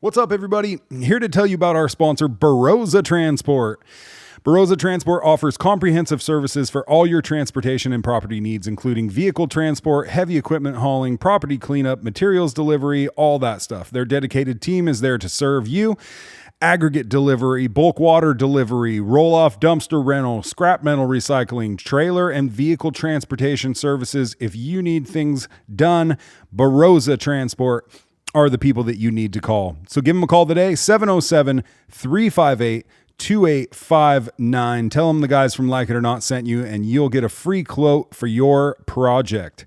What's up, everybody? Here to tell you about our sponsor, Barossa Transport. Barossa Transport offers comprehensive services for all your transportation and property needs, including vehicle transport, heavy equipment hauling, property cleanup, materials delivery, all that stuff. Their dedicated team is there to serve you. Aggregate delivery, bulk water delivery, roll-off dumpster rental, scrap metal recycling, trailer and vehicle transportation services. If you need things done, Barossa Transport are the people that you need to call. So give them a call today, 707-358-2859. Tell them the guys from Like It or Not sent you, and you'll get a free quote for your project.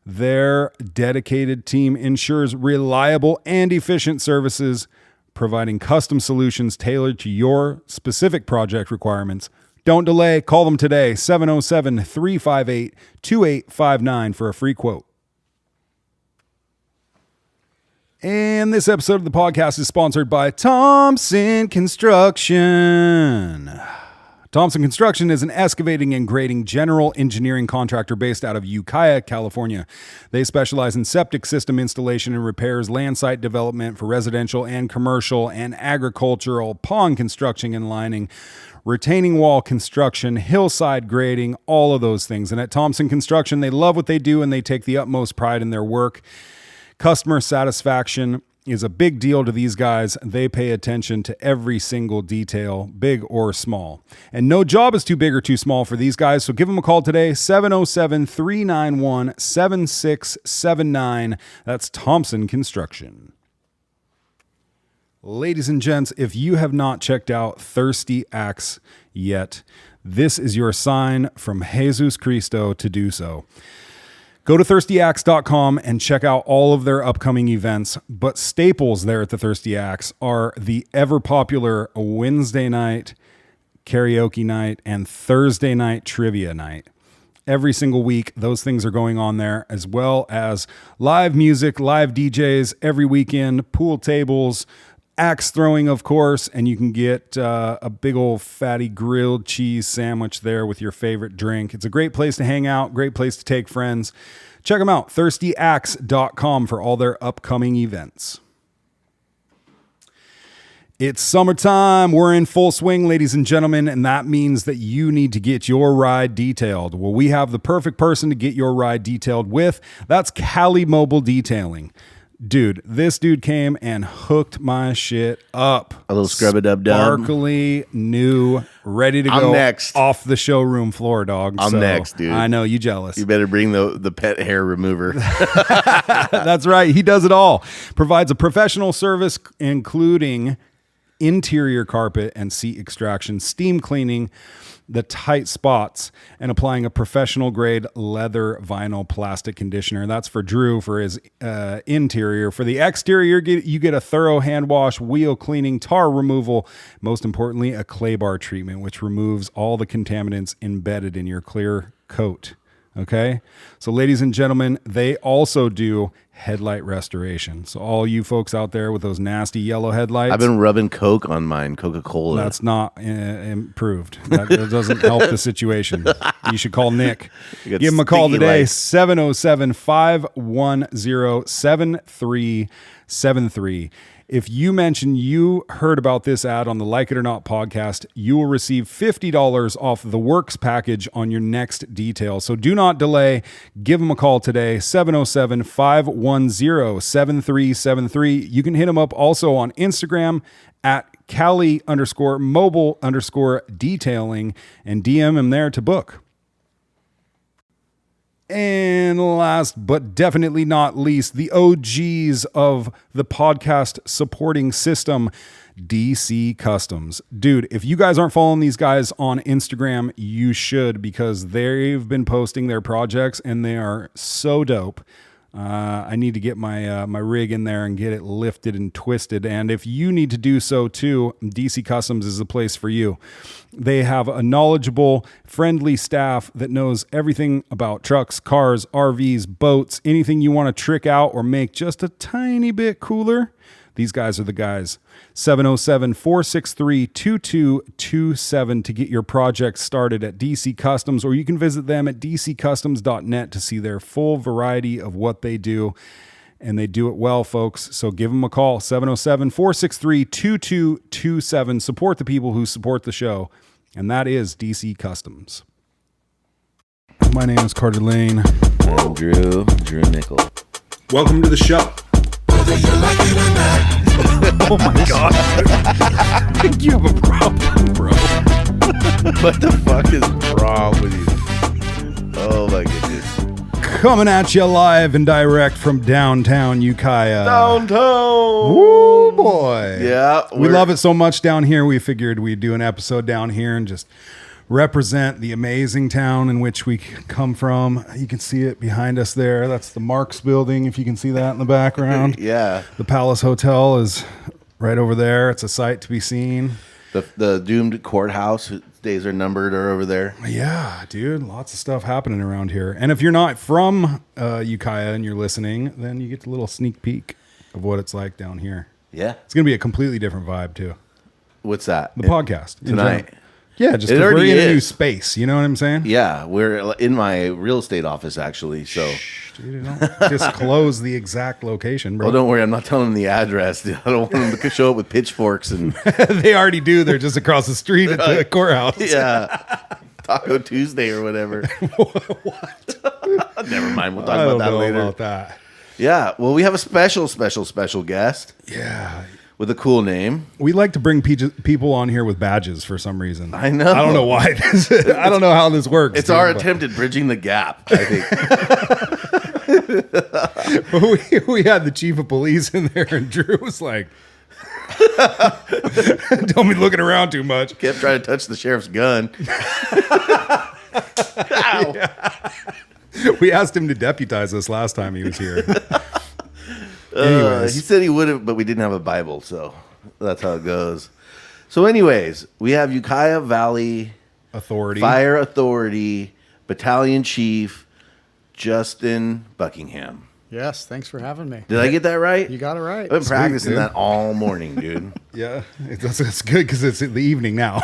Their dedicated team ensures reliable and efficient services, providing custom solutions tailored to your specific project requirements. Don't delay. Call them today, 707-358-2859 for a free quote. And this episode of the podcast is sponsored by Thompson Construction. Thompson Construction is an excavating and grading general engineering contractor based out of Ukiah, California. They specialize in septic system installation and repairs, land site development for residential and commercial and agricultural, pond construction and lining, retaining wall construction, hillside grading, all of those things. And at Thompson Construction, they love what they do and they take the utmost pride in their work. Customer satisfaction is a big deal to these guys. They pay attention to every single detail, big or small. And no job is too big or too small for these guys, so give them a call today, 707-391-7679. That's Thompson Construction. Ladies and gents, if you have not checked out Thirsty Axe yet, this is your sign from Jesus Cristo to do so. Go to thirstyaxe.com and check out all of their upcoming events. But staples there at the Thirsty Axe are the ever popular Wednesday night karaoke night and Thursday night trivia night. Every single week, those things are going on there, as well as live music, live DJs every weekend, pool tables, axe throwing, of course, and you can get a big old fatty grilled cheese sandwich there with your favorite drink. It's a great place to hang out, great place to take friends. Check them out, thirstyaxe.com, for all their upcoming events. It's summertime. We're in full swing, ladies and gentlemen, and that means that you need to get your ride detailed. Well, we have the perfect person to get your ride detailed with. That's Cali Mobile Detailing. Dude, this dude came and hooked my shit up. A little scrub-a-dub-dub. Sparkly, new, ready to go next. Off the showroom floor, dog. I'm next, dude. I know, you jealous. You better bring the pet hair remover. That's right. He does it all. Provides a professional service, including interior carpet and seat extraction, steam cleaning the tight spots, and applying a professional grade leather vinyl plastic conditioner. That's for Drew for his interior. For the exterior, you get a thorough hand wash, wheel cleaning, tar removal, most importantly, a clay bar treatment, which removes all the contaminants embedded in your clear coat. Okay? So ladies and gentlemen, they also do headlight restoration. So all you folks out there with those nasty yellow headlights. I've been rubbing Coke on mine, Coca-Cola. That's not improved. That doesn't help the situation. You should call Nick. Give him a call today, 707-510-7373. If you mention you heard about this ad on the Like It or Not podcast, you will receive $50 off the Works package on your next detail. So do not delay. Give them a call today, 707-510-7373. You can hit them up also on Instagram at Cali_mobile_detailing and DM him there to book. And last but definitely not least, the OGs of the podcast supporting system, DC Customs. Dude, if you guys aren't following these guys on Instagram, you should, because they've been posting their projects and they are so dope. I need to get my rig in there and get it lifted and twisted. And if you need to do so too, DC Customs is the place for you. They have a knowledgeable, friendly staff that knows everything about trucks, cars, RVs, boats, anything you want to trick out or make just a tiny bit cooler. These guys are the guys. 707-463-2227 to get your project started at DC Customs, or you can visit them at dccustoms.net to see their full variety of what they do. and they do it well, folks. So give them a call, 707-463-2227. Support the people who support the show, and that is DC Customs. My name is Carter Lane. I'm Drew Nickel. Welcome to the show. Oh my God. I think you have a problem, bro. What the fuck is wrong with you? Oh my goodness. Coming at you live and direct from downtown Ukiah. Downtown. Woo, boy. Yeah. We love it so much down here. We figured we'd do an episode down here and just represent the amazing town in which we come from. You can see it behind us there. That's the Marks building, if you can see that in the background. Yeah. The Palace Hotel is right over there. It's a sight to be seen. The doomed courthouse, whose days are numbered, are over there. Yeah, dude. Lots of stuff happening around here. And if you're not from Ukiah and you're listening, then you get a little sneak peek of what it's like down here. Yeah. It's going to be a completely different vibe, too. What's that? The podcast. in Tonight. general. Yeah, just It 'cause we're already in a new is. space. You know what I'm saying? Yeah, we're in my real estate office, actually. So, Dude, don't disclose the exact location, bro. well, don't worry. I'm not telling them the address. I don't want them to show up with pitchforks and They already do. They're just across the street at the courthouse. yeah, Taco Tuesday or whatever. What? Never mind. We'll talk I about don't that know later. about that. Yeah. Well, we have a special guest Yeah. with a cool name. We like to bring people on here with badges for some reason. I know. I don't know why. I don't know how this works. It's our but attempt at bridging the gap, I think. we had the chief of police in there, and Drew was like, "Don't be looking around too much." Kept trying to touch the sheriff's gun. Ow. We asked him to deputize us last time he was here. Anyways, He said he would have, but we didn't have a Bible, so that's how it goes. So, anyways, we have Ukiah Valley authority. Fire Authority Battalion Chief Justin Buckingham. Yes, thanks for having me. Did I get that right? You got it right. I've been practicing dude. that all morning, dude. Yeah, that's good because it's in the evening now.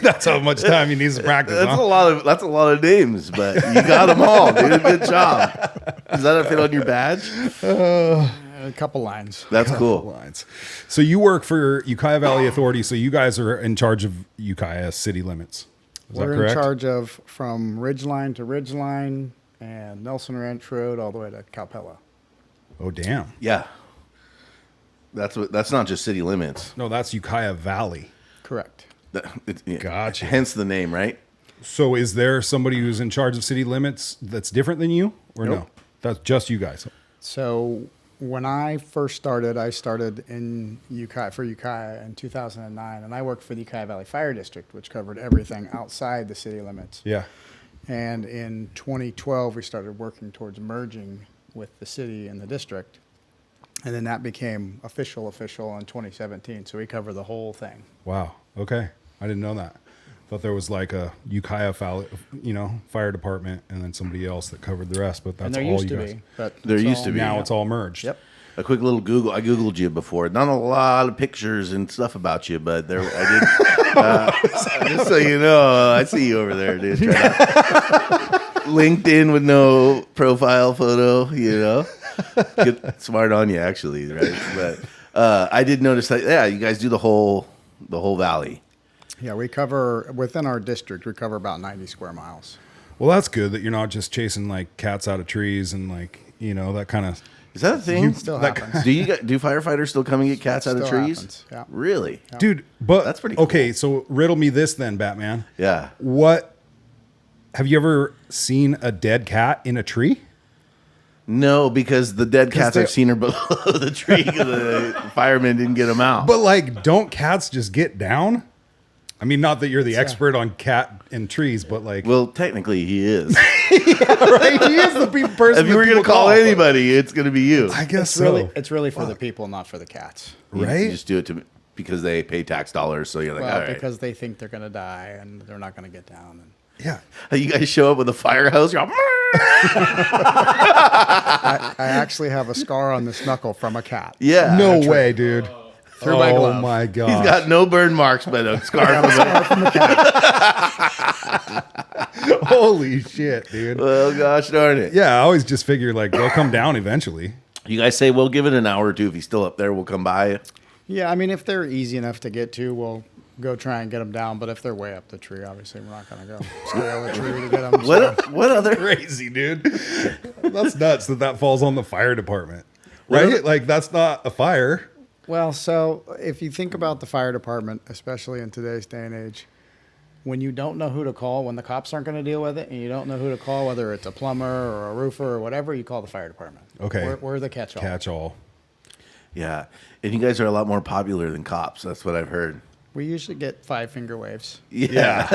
That's how much time he needs to practice. That's huh? a lot of names, but you got them all, dude. Good job. Does that fit on your badge? A couple lines. That's cool. Lines. So you work for Ukiah Valley Authority. So you guys are in charge of Ukiah city limits. Is that We're correct? in charge of from Ridgeline to Ridgeline and Nelson Ranch Road all the way to Calpella. Oh damn! Yeah. That's not just city limits. No, that's Ukiah Valley. Correct. Yeah. Gotcha. Hence the name, right? So is there somebody who's in charge of city limits that's different than you, or no? Nope. That's just you guys. So when I first started, I started in Ukiah for Ukiah in 2009, and I worked for the Ukiah Valley Fire District, which covered everything outside the city limits. Yeah. And in 2012, we started working towards merging with the city and the district. And then that became official in 2017. So we cover the whole thing. Wow. Okay. I didn't know that. Thought there was like a Ukiah fire department and then somebody else that covered the rest, but that's And there all used you to guys. be. But There it's used all- to be. Now Yeah. it's all merged. Yep. A quick little Google. I Googled you before. Not a lot of pictures and stuff about you, but there I did. Just so you know, I see you over there, dude. LinkedIn with no profile photo, you know. Good, smart on you, actually, right? But I did notice that. Yeah, you guys do the whole valley. Yeah, we cover, within our district, we cover about 90 square miles. Well, that's good that you're not just chasing like cats out of trees and like, that kind of. Is that a thing? Still That- happens. Do firefighters still come and get cats out of Still trees? happens, yeah. Really? Dude, but That's pretty okay. So riddle me this then, Batman. Yeah. What have you ever seen a dead cat in a tree? No, because the dead cats they- I've seen are below the tree because the firemen didn't get them out. But like, don't cats just get down? I mean, not that you're the expert on cat and trees, but like, Well, technically, he is. right? He is the person. If you were going to call anybody, it's going to be you. I guess It's so. really, it's really for the people, not for the cats. You Right? just do it because they pay tax dollars. So you're like, Well, all right. because they think they're going to die and they're not going to get down. And Yeah. You guys show up with a fire hose. You're all, I actually have a scar on this knuckle from a cat. yeah. No way, dude. through my glove. Oh my god! He's got no burn marks, but a scar from the Holy shit, dude. Well, gosh darn it. Yeah, I always just figure like they'll come down eventually. You guys say we'll give it an hour or two. If he's still up there, we'll come by. Yeah, I mean, if they're easy enough to get to, we'll go try and get them down. But if they're way up the tree, obviously we're not going to go scale the tree to get them. What other? Crazy, dude. That's nuts that falls on the fire department, right? Like that's not a fire. Well, so if you think about the fire department, especially in today's day and age, when you don't know who to call, when the cops aren't going to deal with it, and you don't know who to call, whether it's a plumber or a roofer or whatever, you call the fire department. Okay. We're the catch-all. Catch-all. Yeah, and you guys are a lot more popular than cops. That's what I've heard. We usually get 5 finger waves. Yeah.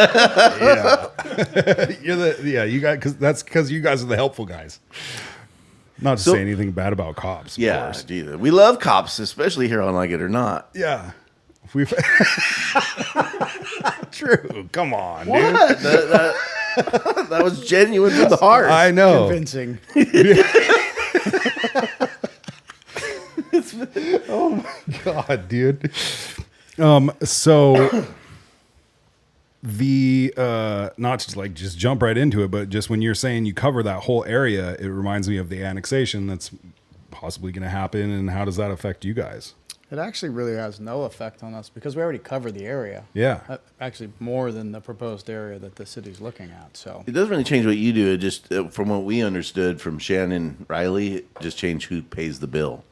Yeah. You guys, because you guys are the helpful guys. Not to say anything bad about cops. Of course. Geez, we love cops, especially here on Like It or Not. Yeah. We've True. Come on, dude. What? That was genuine from the heart. I know. Convincing. Oh my god, dude. So the not to like just jump right into it, but just when you're saying you cover that whole area, it reminds me of the annexation that's possibly going to happen, and how does that affect you guys? It actually really has no effect on us because we already cover the area. Yeah. Actually, more than the proposed area that the city's looking at. So It doesn't really change what you do. It just, from what we understood from Shannon Riley, it just changed who pays the bill.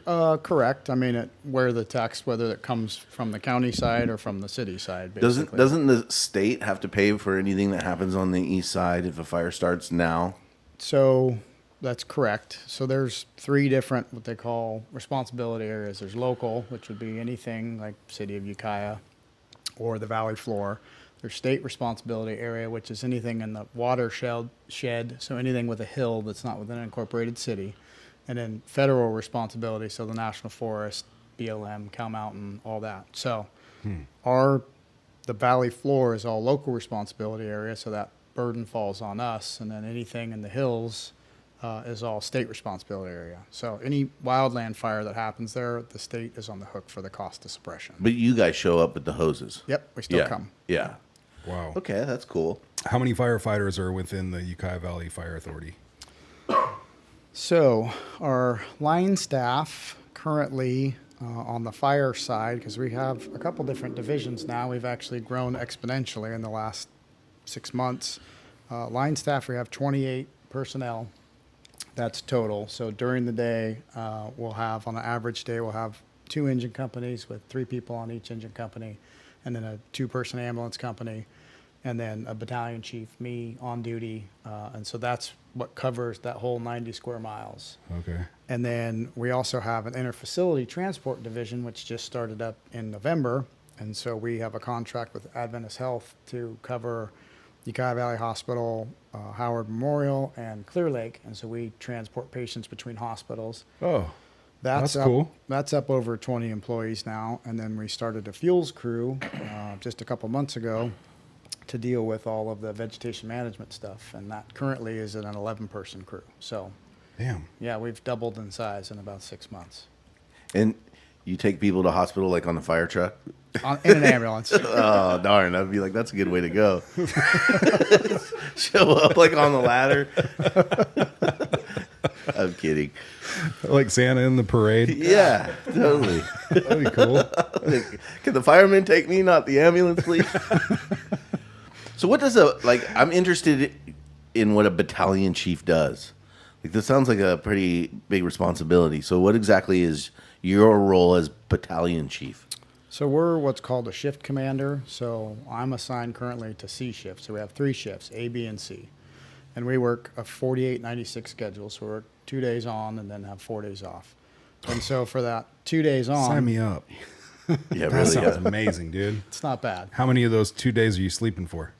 correct. I mean, where the tax, whether it comes from the county side or from the city side. Basically. Doesn't the state have to pay for anything that happens on the east side if a fire starts now? So that's correct. So there's 3 different what they call responsibility areas. There's local, which would be anything like city of Ukiah or the valley floor. There's state responsibility area, which is anything in the watershed, so anything with a hill that's not within an incorporated city. And then federal responsibility, so the National Forest, BLM, Cow Mountain, all that. So the valley floor is all local responsibility area, so that burden falls on us. And then anything in the hills is all state responsibility area. So any wildland fire that happens there, the state is on the hook for the cost of suppression. But you guys show up with the hoses. Yep, we still come. Yeah. Wow. Okay, that's cool. How many firefighters are within the Ukiah Valley Fire Authority? So our line staff currently on the fire side, because we have a couple different divisions now, we've actually grown exponentially in the last 6 months. Line staff, we have 28 personnel. That's total. So during the day, we'll have, on an average day, we'll have 2 engine companies with 3 people on each engine company, and then a 2-person ambulance company, and then a battalion chief, me on duty. And so that's what covers that whole 90 square miles. Okay. And then we also have an interfacility transport division, which just started up in November. And so we have a contract with Adventist Health to cover Ukiah Valley Hospital, Howard Memorial, and Clear Lake. And so we transport patients between hospitals. Oh, that's up, cool. That's up over 20 employees now. And then we started a fuels crew just a couple months ago to deal with all of the vegetation management stuff. And that currently is an 11-person crew. So, Damn. yeah, we've doubled in size in about 6 months. And you take people to hospital like on the fire truck? In an ambulance. Oh, darn. I'd be like, that's a good way to go. Show up like on the ladder. I'm kidding. Like Santa in the parade. Yeah, totally. That'd be cool. Can the firemen take me, not the ambulance, please? So what does I'm interested in what a battalion chief does. Like, this sounds like a pretty big responsibility. So what exactly is your role as battalion chief? So we're what's called a shift commander. So I'm assigned currently to C shift. So we have 3 shifts, A, B, and C. And we work a 48-96 schedule. So we work 2 days on and then have 4 days off. And so for that 2 days on, Sign me up. Yeah, That really. sounds amazing, dude. it's not bad. How many of those 2 days are you sleeping for?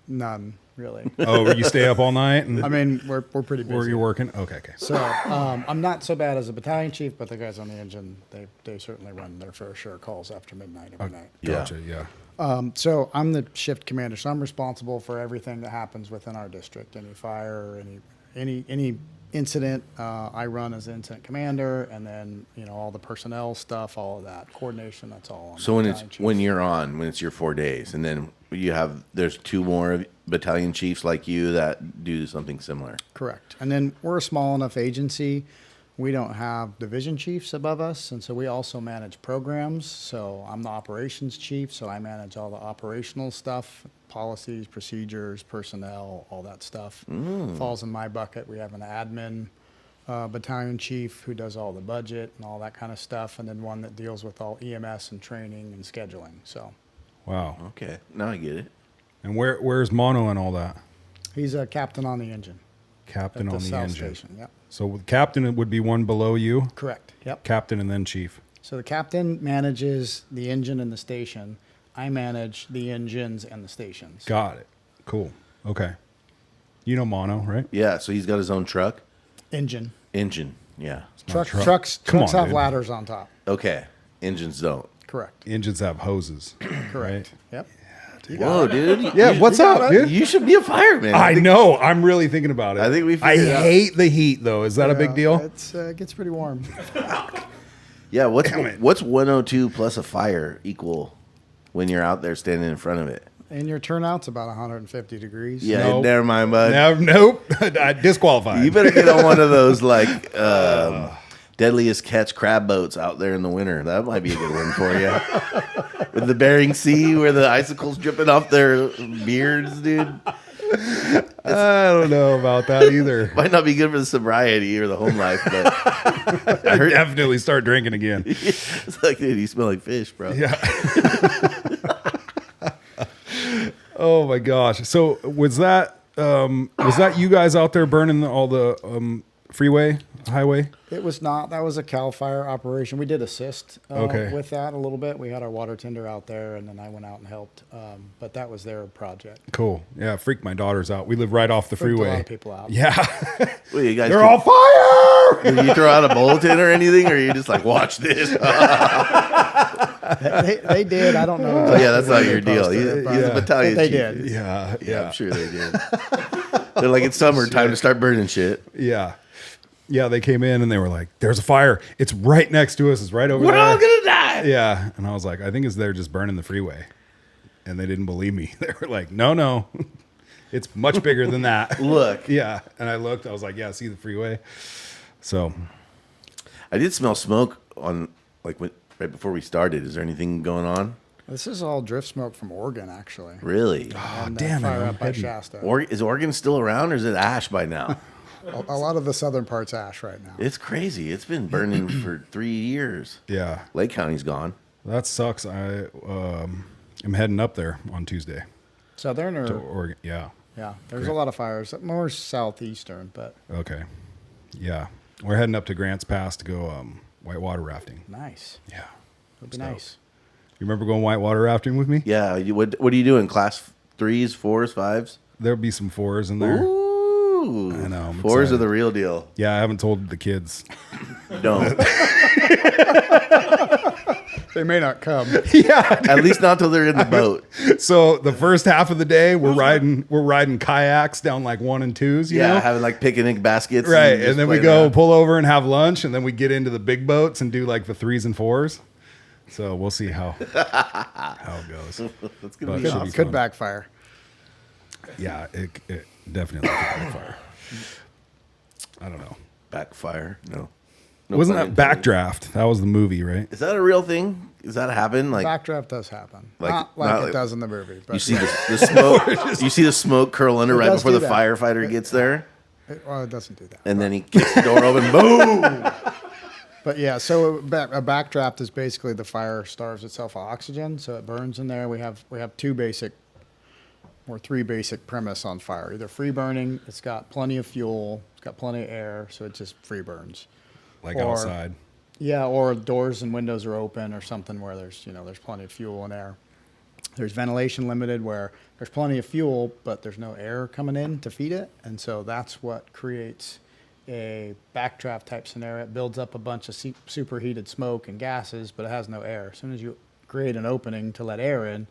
None, really. Oh, you stay up all night and I mean, we're pretty or busy. you're working? Okay. So I'm not so bad as a battalion chief, but the guys on the engine, they certainly run their fair share of calls after midnight every night. Gotcha, yeah. So I'm the shift commander, so I'm responsible for everything that happens within our district, any fire, any incident, I run as incident commander, and then all the personnel stuff, all of that coordination. That's all. On So the when battalion chief. when it's your 4 days, and then there's 2 more battalion chiefs like you that do something similar. Correct. And then we're a small enough agency. We don't have division chiefs above us, and so we also manage programs. So I'm the operations chief, so I manage all the operational stuff, policies, procedures, personnel, all that stuff. Falls in my bucket. We have an admin battalion chief who does all the budget and all that kind of stuff, and then one that deals with all EMS and training and scheduling. So Wow. Okay, now I get it. And where's Mono and all that? he's a captain on the engine. Captain at on the the South engine. Station. Yep. So captain would be one below you. Correct. Yep. Captain and then chief. So the captain manages the engine and the station. I manage the engines and the stations. Got it. Cool. Okay. You know Mono, right? Yeah, so he's got his own truck Engine. engine. Yeah. Not truck. Trucks Come on, have dude. ladders on top. Okay, engines don't. Correct. Engines have hoses. Correct. Right? Yep. Whoa, dude. Yeah. What's up, dude? You should be a fireman. I think- know. I'm really thinking about it. I think we I figured it out. hate the heat, though. Is that a big deal? It gets pretty warm. Yeah, Damn it. what's 102 plus a fire equal when you're out there standing in front of it? And your turnout's about 150 degrees. Yeah, Nope. never mind, bud. Nope. Disqualified. You better get on one of those like deadliest catch crab boats out there in the winter. That might be a good one for you. With the Bering Sea, where the icicles dripping off their beards, dude. I don't know about that either. Might not be good for the sobriety or the home life, but I definitely start drinking again. it's like, dude, you smell like fish, bro. Yeah. Oh my gosh. So was that you guys out there burning all the freeway, highway? It was not. That was a CAL FIRE operation. We did assist Okay. with that a little bit. We had our water tender out there, and then I went out and helped. But that was their project. Cool. Yeah, freaked my daughters out. We live right off the Freaked freeway. a lot of people out. Yeah. Well, you guys They're all fire. did you throw out a bulletin or anything, or you just like, watch this? They did. I don't know. Oh, yeah, that's not exactly your what they deal. posted, He's but a battalion they chief. did. Yeah. Yeah, I'm sure they did. They're like, it's summer, time to start burning shit. Yeah. Yeah, they came in and they were like, there's a fire. It's right next to us. It's right over We're there. all gonna die. Yeah. And I was like, I think it's they're just burning the freeway. And they didn't believe me. They were like, no. It's much bigger than that. Look, Yeah. And I looked, I was like, yeah, see the freeway? So, I did smell smoke on right before we started. Is there anything going on? This is all drift smoke from Oregon, actually. Really? And damn it, fire I'm up by heading- Shasta. Is Oregon still around, or is it ash by now? A lot of the southern part's ash right now. It's crazy. It's been burning for 3 years. yeah, Lake County's gone. that sucks. I am heading up there on Tuesday Southern to or Oregon. Yeah. yeah, there's a lot of fires. More southeastern, but Okay. Yeah. We're heading up to Grants Pass to go whitewater rafting. nice. Yeah. It'd be Stoked. nice. You remember going whitewater rafting with me? Yeah. What are you doing? Class 3s, 4s, 5s? There'll be some 4s in there. Ooh. I know, I'm 4s are excited. the real deal. Yeah, I haven't told the kids. Don't. They may not come. Yeah. At least not till they're in the boat. So the first half of the day, we're riding kayaks down like 1 and 2s. You Yeah, know? having like picnic baskets. Right, just and then we playing go around. pull over and have lunch, and then we get into the big boats and do like the 3s and 4s. So we'll see how it goes. That's gonna But be should awesome. be Could fun. backfire. Yeah, it definitely could backfire. I don't know. Backfire. No. Wasn't pun that intended. Backdraft? That was the movie, right? Is that a real thing? Does that happen? Like Backdraft does happen. Like- Not like not it like- does in the movie. But you see the smoke. You see the smoke curl under It right does before do the that. firefighter gets there, Well, it doesn't do that. and then he kicks the door open. Boom. But yeah, so a backdraft is basically the fire starves itself of oxygen, so it burns in there. We have three basic premise on fire. Either free burning, it's got plenty of fuel, it's got plenty of air, so it just free burns. Like Or- outside. Yeah, or doors and windows are open or something where there's plenty of fuel and air. There's ventilation limited where there's plenty of fuel, but there's no air coming in to feed it. And so that's what creates a backdraft type scenario. It builds up a bunch of superheated smoke and gases, but it has no air. As soon as you create an opening to let air in,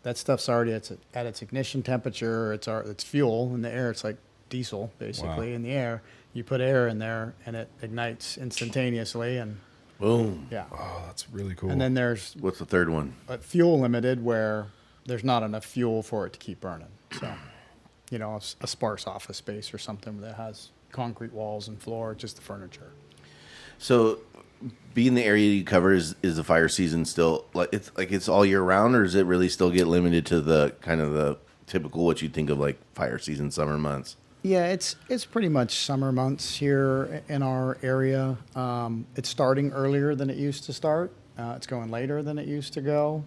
that stuff's already at its ignition temperature. It's fuel in the air. It's like diesel basically Wow. in the air, You put air in there, and it ignites instantaneously, and Boom. yeah. Oh, that's really cool. And then there's What's the third one? a fuel limited where there's not enough fuel for it to keep burning. So, a sparse office space or something that has concrete walls and floor, just the furniture. So, being the area you cover, is the fire season still it's all year round, or does it really still get limited to the kind of the typical what you think of like fire season summer months? Yeah, it's pretty much summer months here in our area. It's starting earlier than it used to start. It's going later than it used to go.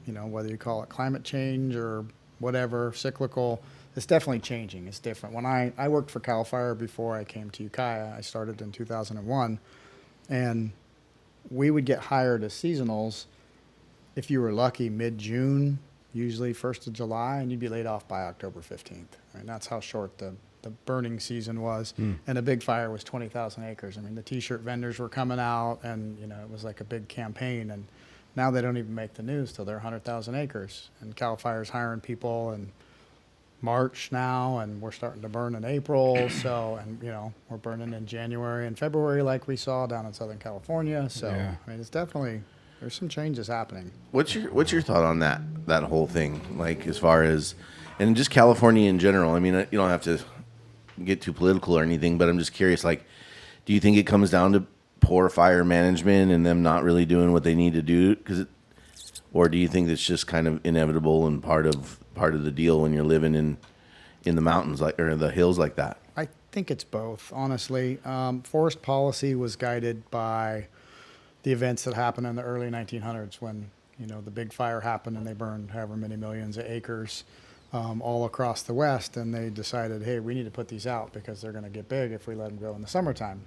Whether you call it climate change or whatever, cyclical, it's definitely changing. It's different. When I worked for CAL FIRE before I came to Ukiah, I started in 2001, and we would get hired as seasonals if you were lucky mid-June, usually 1st of July, and you'd be laid off by October 15th. I mean, that's how short the burning season was. And a big fire was 20,000 acres. I mean, the T-shirt vendors were coming out, and, it was like a big campaign. And now they don't even make the news till they're 100,000 acres. And CAL FIRE's hiring people in March now, and we're starting to burn in April. So, and, we're burning in January and February like we saw down in Southern California. So, Yeah. I mean, it's definitely, there's some changes happening. What's your thought on that whole thing? Like as far as, and just California in general. I mean, you don't have to get too political or anything, but I'm just curious. Like, do you think it comes down to poor fire management and them not really doing what they need to do? Or do you think it's just kind of inevitable and part of the deal when you're living in the mountains or the hills like that? I think it's both, honestly. Forest policy was guided by the events that happened in the early 1900s when, the big fire happened and they burned however many millions of acres all across the West. And they decided, hey, we need to put these out because they're going to get big if we let them go in the summertime.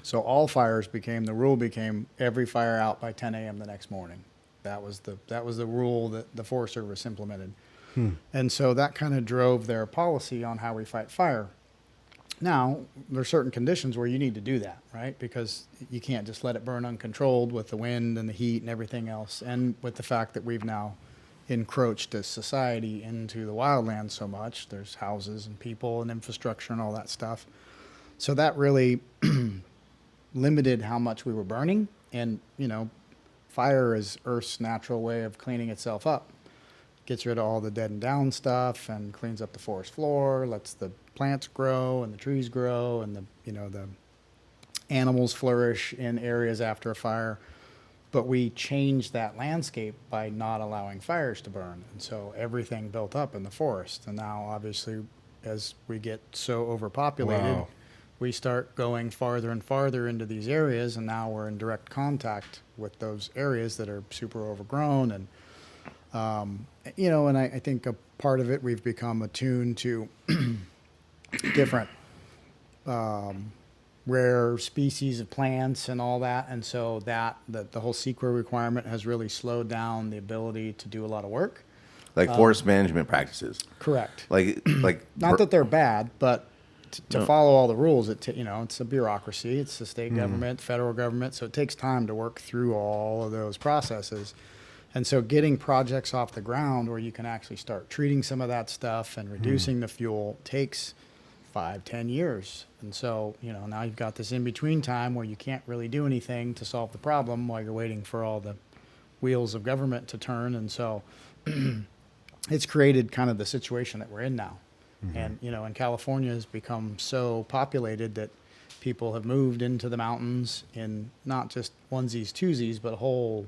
So all fires the rule became every fire out by 10 a.m. the next morning. That was the rule that the Forest Service implemented. And so that kind of drove their policy on how we fight fire. Now, there are certain conditions where you need to do that, right? Because you can't just let it burn uncontrolled with the wind and the heat and everything else. And with the fact that we've now encroached as society into the wildlands so much, there's houses and people and infrastructure and all that stuff. So that really limited how much we were burning. And, fire is Earth's natural way of cleaning itself up. Gets rid of all the dead and down stuff and cleans up the forest floor, lets the plants grow and the trees grow and the animals flourish in areas after a fire. But we changed that landscape by not allowing fires to burn. And so everything built up in the forest. And now, obviously, as we get so overpopulated, Wow. we start going farther and farther into these areas. And now we're in direct contact with those areas that are super overgrown. And, and I think a part of it, we've become attuned to different rare species of plants and all that. And so the whole CEQA requirement has really slowed down the ability to do a lot of work. Like forest management practices. Correct. Like Not that they're bad, but to follow all the rules, it's a bureaucracy. It's the state government, federal government. So it takes time to work through all of those processes. And so getting projects off the ground where you can actually start treating some of that stuff and reducing the fuel takes 5-10 years. And so, now you've got this in-between time where you can't really do anything to solve the problem while you're waiting for all the wheels of government to turn. And so it's created kind of the situation that we're in now. And, and California has become so populated that people have moved into the mountains in not just onesies, twosies, but whole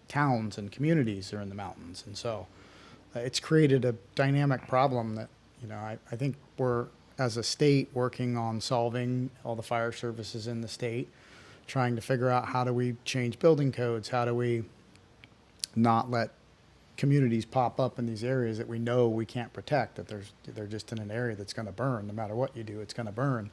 towns and communities are in the mountains. And so it's created a dynamic problem that, I think we're, as a state, working on solving all the fire services in the state, trying to figure out how do we change building codes, how do we not let communities pop up in these areas that we know we can't protect, that they're just in an area that's going to burn. No matter what you do, it's going to burn.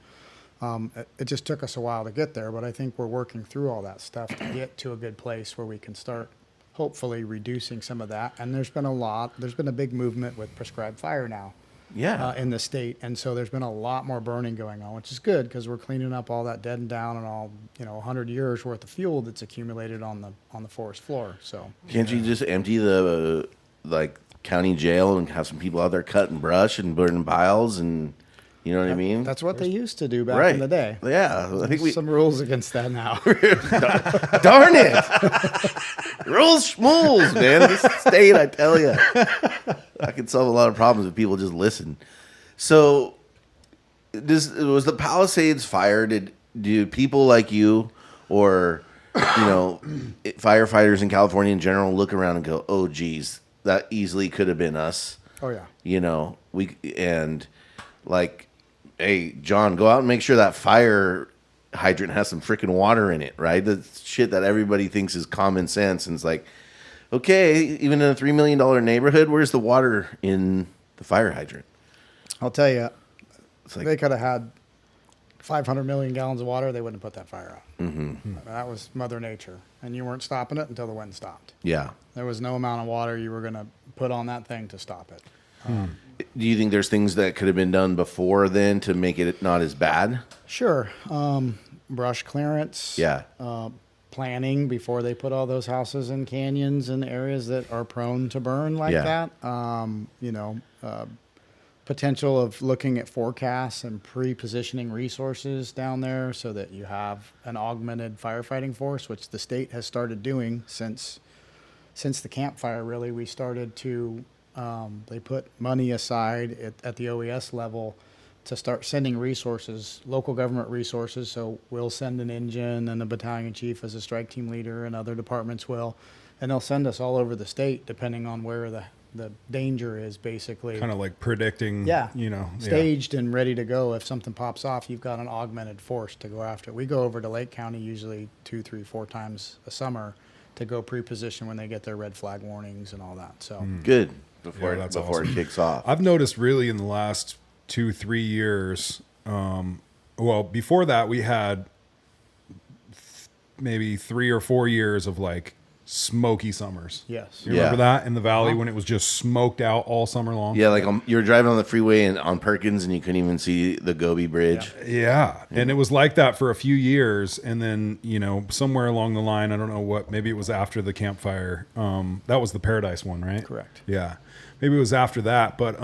It just took us a while to get there, but I think we're working through all that stuff to get to a good place where we can start hopefully reducing some of that. And there's been a big movement with prescribed fire now. Yeah. In the state. And so there's been a lot more burning going on, which is good because we're cleaning up all that dead and down and all, 100 years worth of fuel that's accumulated on the forest floor. So Can't you just empty the county jail and have some people out there cutting brush and burning piles and You know what I mean? That's what they used to do back in the day. Yeah, I think There's some rules against that now. Darn it! Rules schmools, man. This state, I tell you, I can solve a lot of problems if people just listen. So, was the Palisades fire? Do people like you, or firefighters in California in general, look around and go, "Oh, geez, that easily could have been us." Oh yeah. Hey, John, go out and make sure that fire hydrant has some freaking water in it, right? The shit that everybody thinks is common sense. And it's like, okay, even in a $3 million neighborhood, where's the water in the fire hydrant? I'll tell you, It's like, they could have had 500 million gallons of water. They wouldn't have put that fire out. mm-hmm. That was Mother Nature. And you weren't stopping it until the wind stopped. Yeah. There was no amount of water you were going to put on that thing to stop it. Do you think there's things that could have been done before then to make it not as bad? Sure. Brush clearance. Yeah. Planning before they put all those houses in canyons and areas that are prone to burn like Yeah. that. Potential of looking at forecasts and pre-positioning resources down there so that you have an augmented firefighting force, which the state has started doing since the campfire. Really, we started to they put money aside at the OES level to start sending resources, local government resources. So we'll send an engine and a battalion chief as a strike team leader, and other departments will, and they'll send us all over the state depending on where the danger is, basically. Kind of like predicting, staged and ready to go. If something pops off, you've got an augmented force to go after it. We go over to Lake County usually 2, 3, 4 times a summer to go pre-position when they get their red flag warnings and all that. So Good. Before that's it awesome. kicks off. I've noticed really in the last 2-3 years, before that we had maybe 3 or 4 years of like smoky summers. yes, You remember Yeah. that in the valley when it was just smoked out all summer long? Yeah, like you were driving on the freeway and on Perkins and you couldn't even see the Gobi Bridge. Yeah. And it was like that for a few years. And then, somewhere along the line, I don't know what, maybe it was after the campfire. That was the Paradise one, right? correct. Yeah. Maybe it was after that. But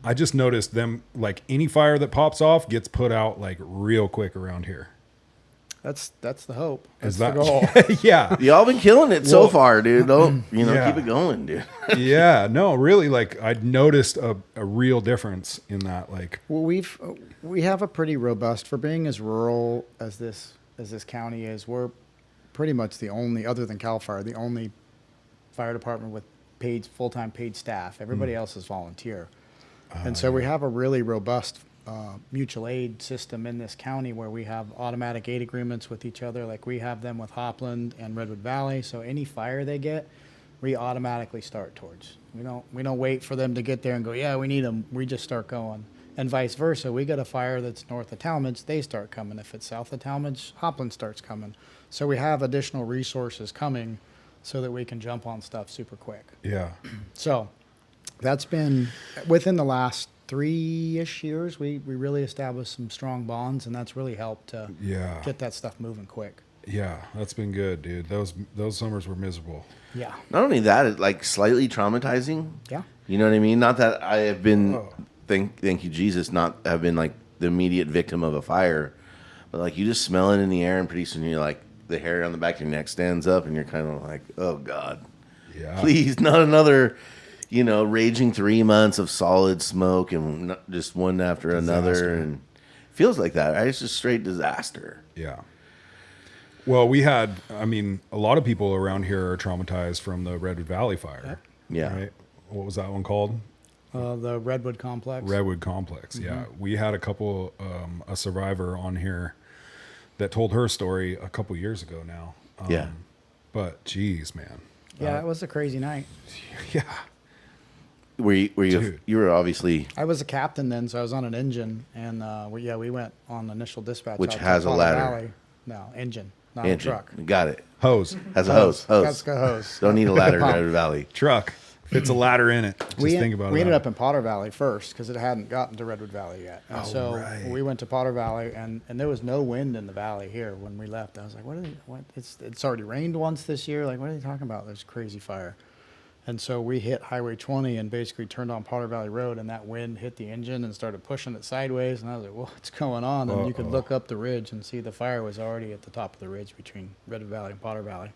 I just noticed them, like any fire that pops off gets put out like real quick around here. That's the hope. That's Is the that goal. Yeah. Y'all been killing it so Well, far, dude. Don't yeah. keep it going, dude. Yeah. No, really, like I noticed a real difference in that. Like, Well, we have a pretty robust, for being as rural as this county is. We're pretty much the only, other than Cal Fire, the only fire department with full-time paid staff. Everybody else is volunteer, and so we have a really robust mutual aid system in this county where we have automatic aid agreements with each other. Like we have them with Hopland and Redwood Valley. So any fire they get, we automatically start towards. We don't wait for them to get there and go, yeah, we need them. We just start going. And vice versa. We get a fire that's north of Talmadge, they start coming. If it's south of Talmadge, Hopland starts coming. So we have additional resources coming so that we can jump on stuff super quick. yeah. So that's been within the last 3-ish years. We really established some strong bonds, and that's really helped to Yeah. get that stuff moving quick. Yeah. That's been good, dude. Those summers were miserable. Yeah. Not only that, it's like slightly traumatizing. Yeah. You know what I mean? Not that I have been, thank you, Jesus, not have been like the immediate victim of a fire, but like you just smell it in the air, and pretty soon you're like, the hair on the back of your neck stands up, and you're kind of like, oh God, Yeah. please, not another, raging 3 months of solid smoke and just one after another. Disaster. And it feels like that, right? It's just straight disaster. Yeah. Well, a lot of people around here are traumatized from the Redwood Valley fire. Yeah. Right? What was that one called? The Redwood Complex. Redwood Complex. Yeah. We had a survivor on here that told her story a couple years ago now. Yeah. But geez, man. Yeah, it was a crazy night. Yeah. Were you Dude. you were obviously, I was a captain then, so I was on an engine, and we went on initial dispatch. Which out to has a Potter ladder. Valley. No, engine, not engine. a truck. Got it. Hose. Has a hose. That's got a hose. Don't need a ladder in Redwood Valley. Truck. Fits a ladder in it. Just think about it. We ended up in Potter Valley first because it hadn't gotten to Redwood Valley yet. And Oh, so right. we went to Potter Valley, and there was no wind in the valley here when we left. I was like, what? It's already rained once this year. Like, what are they talking about? There's crazy fire. And so we hit Highway 20 and basically turned on Potter Valley Road, and that wind hit the engine and started pushing it sideways. And I was like, well, what's going on? And you could look up the ridge and see the fire was already at the top of the ridge between Redwood Valley and Potter Valley.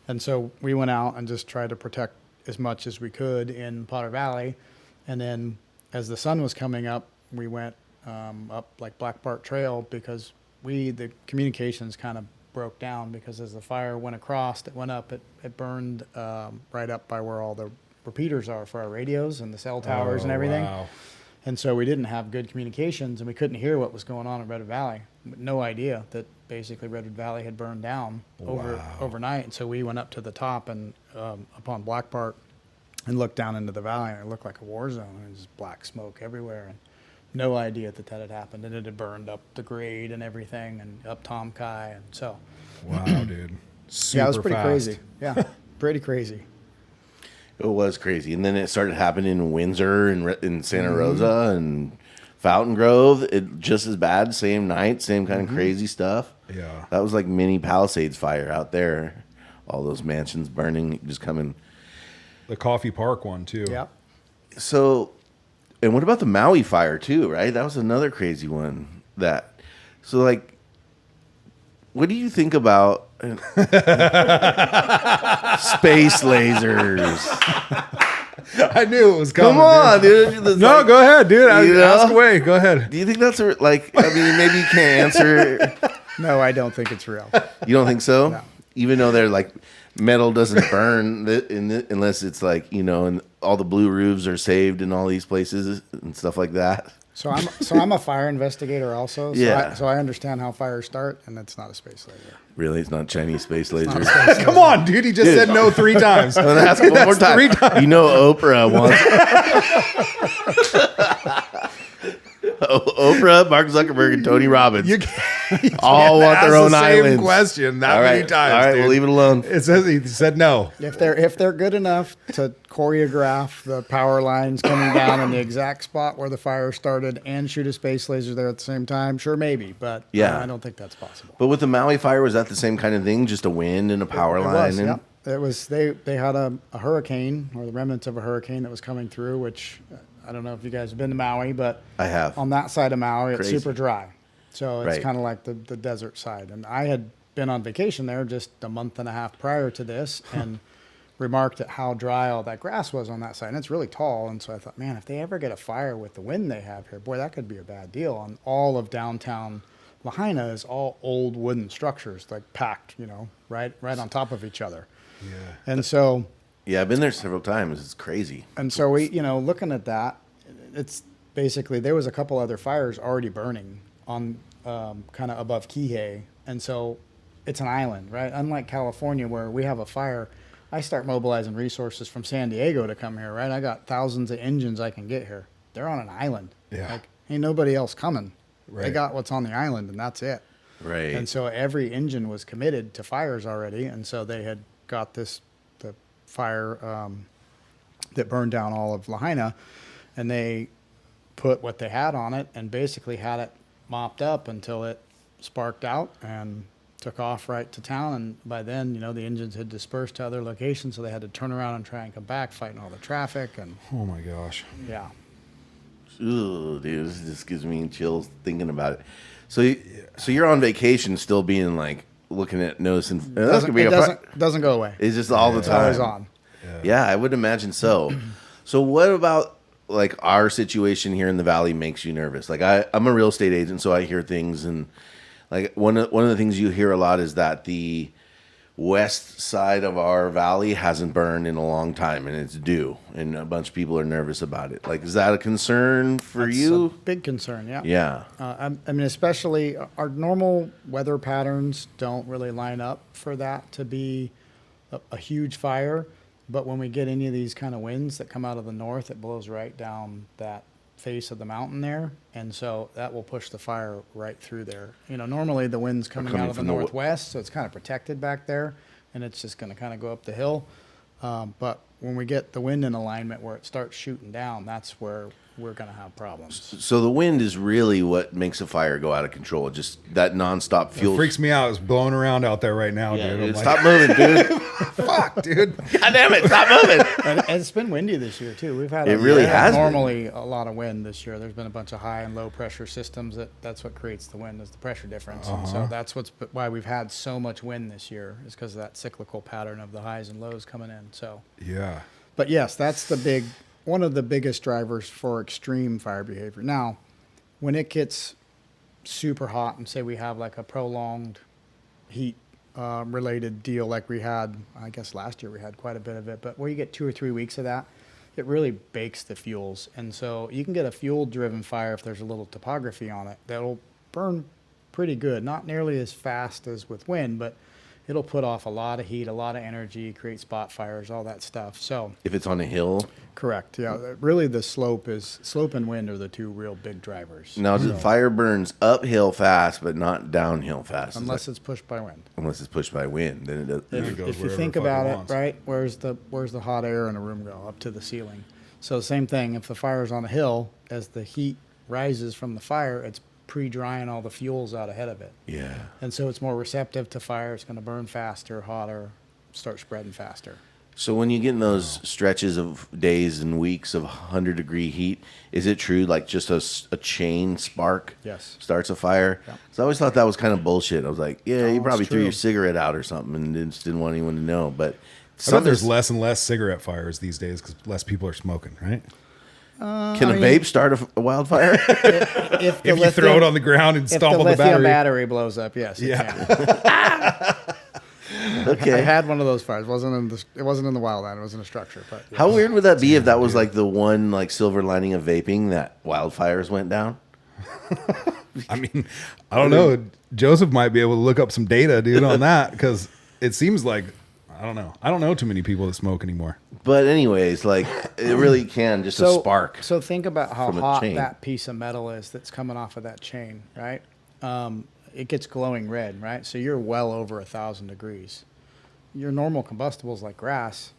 And so we went out and just tried to protect as much as we could in Potter Valley. And then as the sun was coming up, we went up like Black Bart Trail because the communications kind of broke down because as the fire went across, it went up, it burned right up by where all the repeaters are for our radios and the cell towers and everything. Wow. And so we didn't have good communications, and we couldn't hear what was going on in Redwood Valley. No idea that basically Redwood Valley had burned down overnight. And so we went up to the top and up on Black Bart and looked down into the valley, and it looked like a war zone. And there's black smoke everywhere, and no idea that had happened. And it had burned up the grade and everything, and up Tom Kai, and so. Wow, dude. Yeah, it was pretty fast. crazy. Yeah, pretty crazy. It was crazy. And then it started happening in Windsor and in Santa Rosa and Fountain Grove. It just as bad, same night, same kind of crazy stuff. Yeah. That was like mini Palisades fire out there. All those mansions burning, just coming. The Coffee Park one, too. Yep. So, and what about the Maui fire too, right? That was another crazy one. So like, what do you think about space lasers? I knew it was coming. Come on, dude. No, go ahead, dude. Ask know? away. Go ahead. Do you think that's like? I mean, maybe you can't answer. No, I don't think it's real. You don't think so? No. Even though they're like metal doesn't burn unless it's like, and all the blue roofs are saved in all these places and stuff like that. So I'm a fire investigator also. So Yeah. so I understand how fires start, and it's not a space laser. Really, it's not Chinese space lasers. Come on, dude. He just said no 3 times. I'm gonna ask one more time. 3 times. Oprah wants. Oprah, Mark Zuckerberg, and Tony Robbins all want their own the islands. Same question that All many right, times. all right, dude. we'll leave it alone. It says he said no. If they're good enough to choreograph the power lines coming down in the exact spot where the fire started and shoot a space laser there at the same time, sure, maybe, but Yeah. I don't think that's possible. But with the Maui fire, was that the same kind of thing? Just a wind and a power line? Was, yep. It was they had a hurricane or the remnants of a hurricane that was coming through, which I don't know if you guys have been to Maui, but I have. on that side of Maui, it's Crazy. super dry. So it's Right. kind of like the desert side. And I had been on vacation there just a month and a half prior to this and remarked at how dry all that grass was on that side. And it's really tall. And so I thought, man, if they ever get a fire with the wind they have here, boy, that could be a bad deal. And all of downtown Lahaina is all old wooden structures, like packed, right on top of each other. Yeah. And so Yeah, I've been there several times. It's crazy. And so we, looking at that, it's basically there was a couple other fires already burning on kind of above Kihei. And so it's an island, right? Unlike California where we have a fire, I start mobilizing resources from San Diego to come here, right? I got thousands of engines I can get here. They're on an island. Yeah. Like, ain't nobody else coming. They Right. got what's on the island, and that's it. Right. And so every engine was committed to fires already, and so they had got the fire that burned down all of Lahaina, and they put what they had on it and basically had it mopped up until it sparked out and took off right to town. And by then, the engines had dispersed to other locations, so they had to turn around and try and come back, fighting all the traffic. And Oh my gosh. yeah, Ooh, dude, this just gives me chills thinking about it. So you're on vacation, still being like looking at noticing. That's gonna be doesn't go away. It's just all the It's time. always on. Yeah, I would imagine so. So what about like our situation here in the valley makes you nervous? Like I'm a real estate agent, so I hear things, and like one of the things you hear a lot is that the west side of our valley hasn't burned in a long time, and it's due, and a bunch of people are nervous about it. Like, is that a concern for That's you? a big concern, yeah. Yeah. I mean, especially our normal weather patterns don't really line up for that to be a huge fire. But when we get any of these kind of winds that come out of the north, it blows right down that face of the mountain there. And so that will push the fire right through there. Normally the wind's coming out of the from the northwest, so it's kind of protected back there, and it's just going to kind of go up the hill. But when we get the wind in alignment where it starts shooting down, that's where we're going to have problems. So the wind is really what makes a fire go out of control. Just that nonstop fuel. It freaks me out. It's blowing around out there right now, dude. I'm Stop moving, dude. fuck, dude. God damn it, stop moving. And it's been windy this year too. We've had It really has been. normally a lot of wind this year. There's been a bunch of high and low pressure systems. That's what creates the wind is the pressure difference. And so that's why we've had so much wind this year is because of that cyclical pattern of the highs and lows coming in. So Yeah. but yes, that's one of the biggest drivers for extreme fire behavior. Now, when it gets super hot and say we have like a prolonged heat related deal like we had, I guess last year we had quite a bit of it, but where you get 2 or 3 weeks of that, it really bakes the fuels. And so you can get a fuel driven fire if there's a little topography on it that'll burn pretty good. Not nearly as fast as with wind, but it'll put off a lot of heat, a lot of energy, create spot fires, all that stuff. So If it's on a hill. correct. Yeah. Really the slope and wind are the two real big drivers. Now, the fire burns uphill fast, but not downhill fast. Unless it's pushed by wind. Unless it's pushed by wind, then it does. it goes If you wherever think the fuck about it it, wants. right, where's the hot air in a room go? Up to the ceiling. So same thing, if the fire's on a hill, as the heat rises from the fire, it's pre-drying all the fuels out ahead of it. Yeah. And so it's more receptive to fire. It's going to burn faster, hotter, start spreading faster. So when you get in those stretches of days and weeks of 100-degree heat, is it true like just a chain spark Yes. starts a fire? Yeah. So I always thought that was kind of bullshit. I was like, yeah, No, you it's probably threw true. your cigarette out or something and just didn't want anyone to know. But I bet there's something's- less and less cigarette fires these days because less people are smoking, right? Can a vape start a wildfire? If If you throw it on the ground and if stomp the on the lithium battery. blows up, yes, it Yeah. can. I Okay. had one of those fires. It wasn't in the wildland. It was in a structure. But yeah. How weird would that be if that was like the one like silver lining of vaping that wildfires went down? I mean, I don't know. Joseph might be able to look up some data, dude, on that because it seems like, I don't know. I don't know too many people that smoke anymore. But anyways, like it really can just a spark. So think about how from a hot chain. that piece of metal is that's coming off of that chain, right? It gets glowing red, right? So you're well over 1,000 degrees. Your normal combustibles like grass,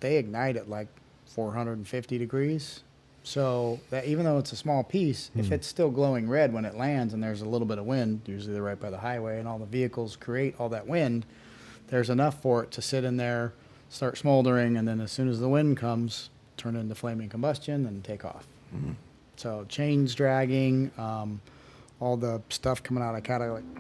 they ignite at like 450 degrees. So that even though it's a small piece, if it's still glowing red when it lands and there's a little bit of wind, usually they're right by the highway and all the vehicles create all that wind, there's enough for it to sit in there, start smoldering, and then as soon as the wind comes, turn into flaming combustion and take off. So chains dragging, all the stuff coming out of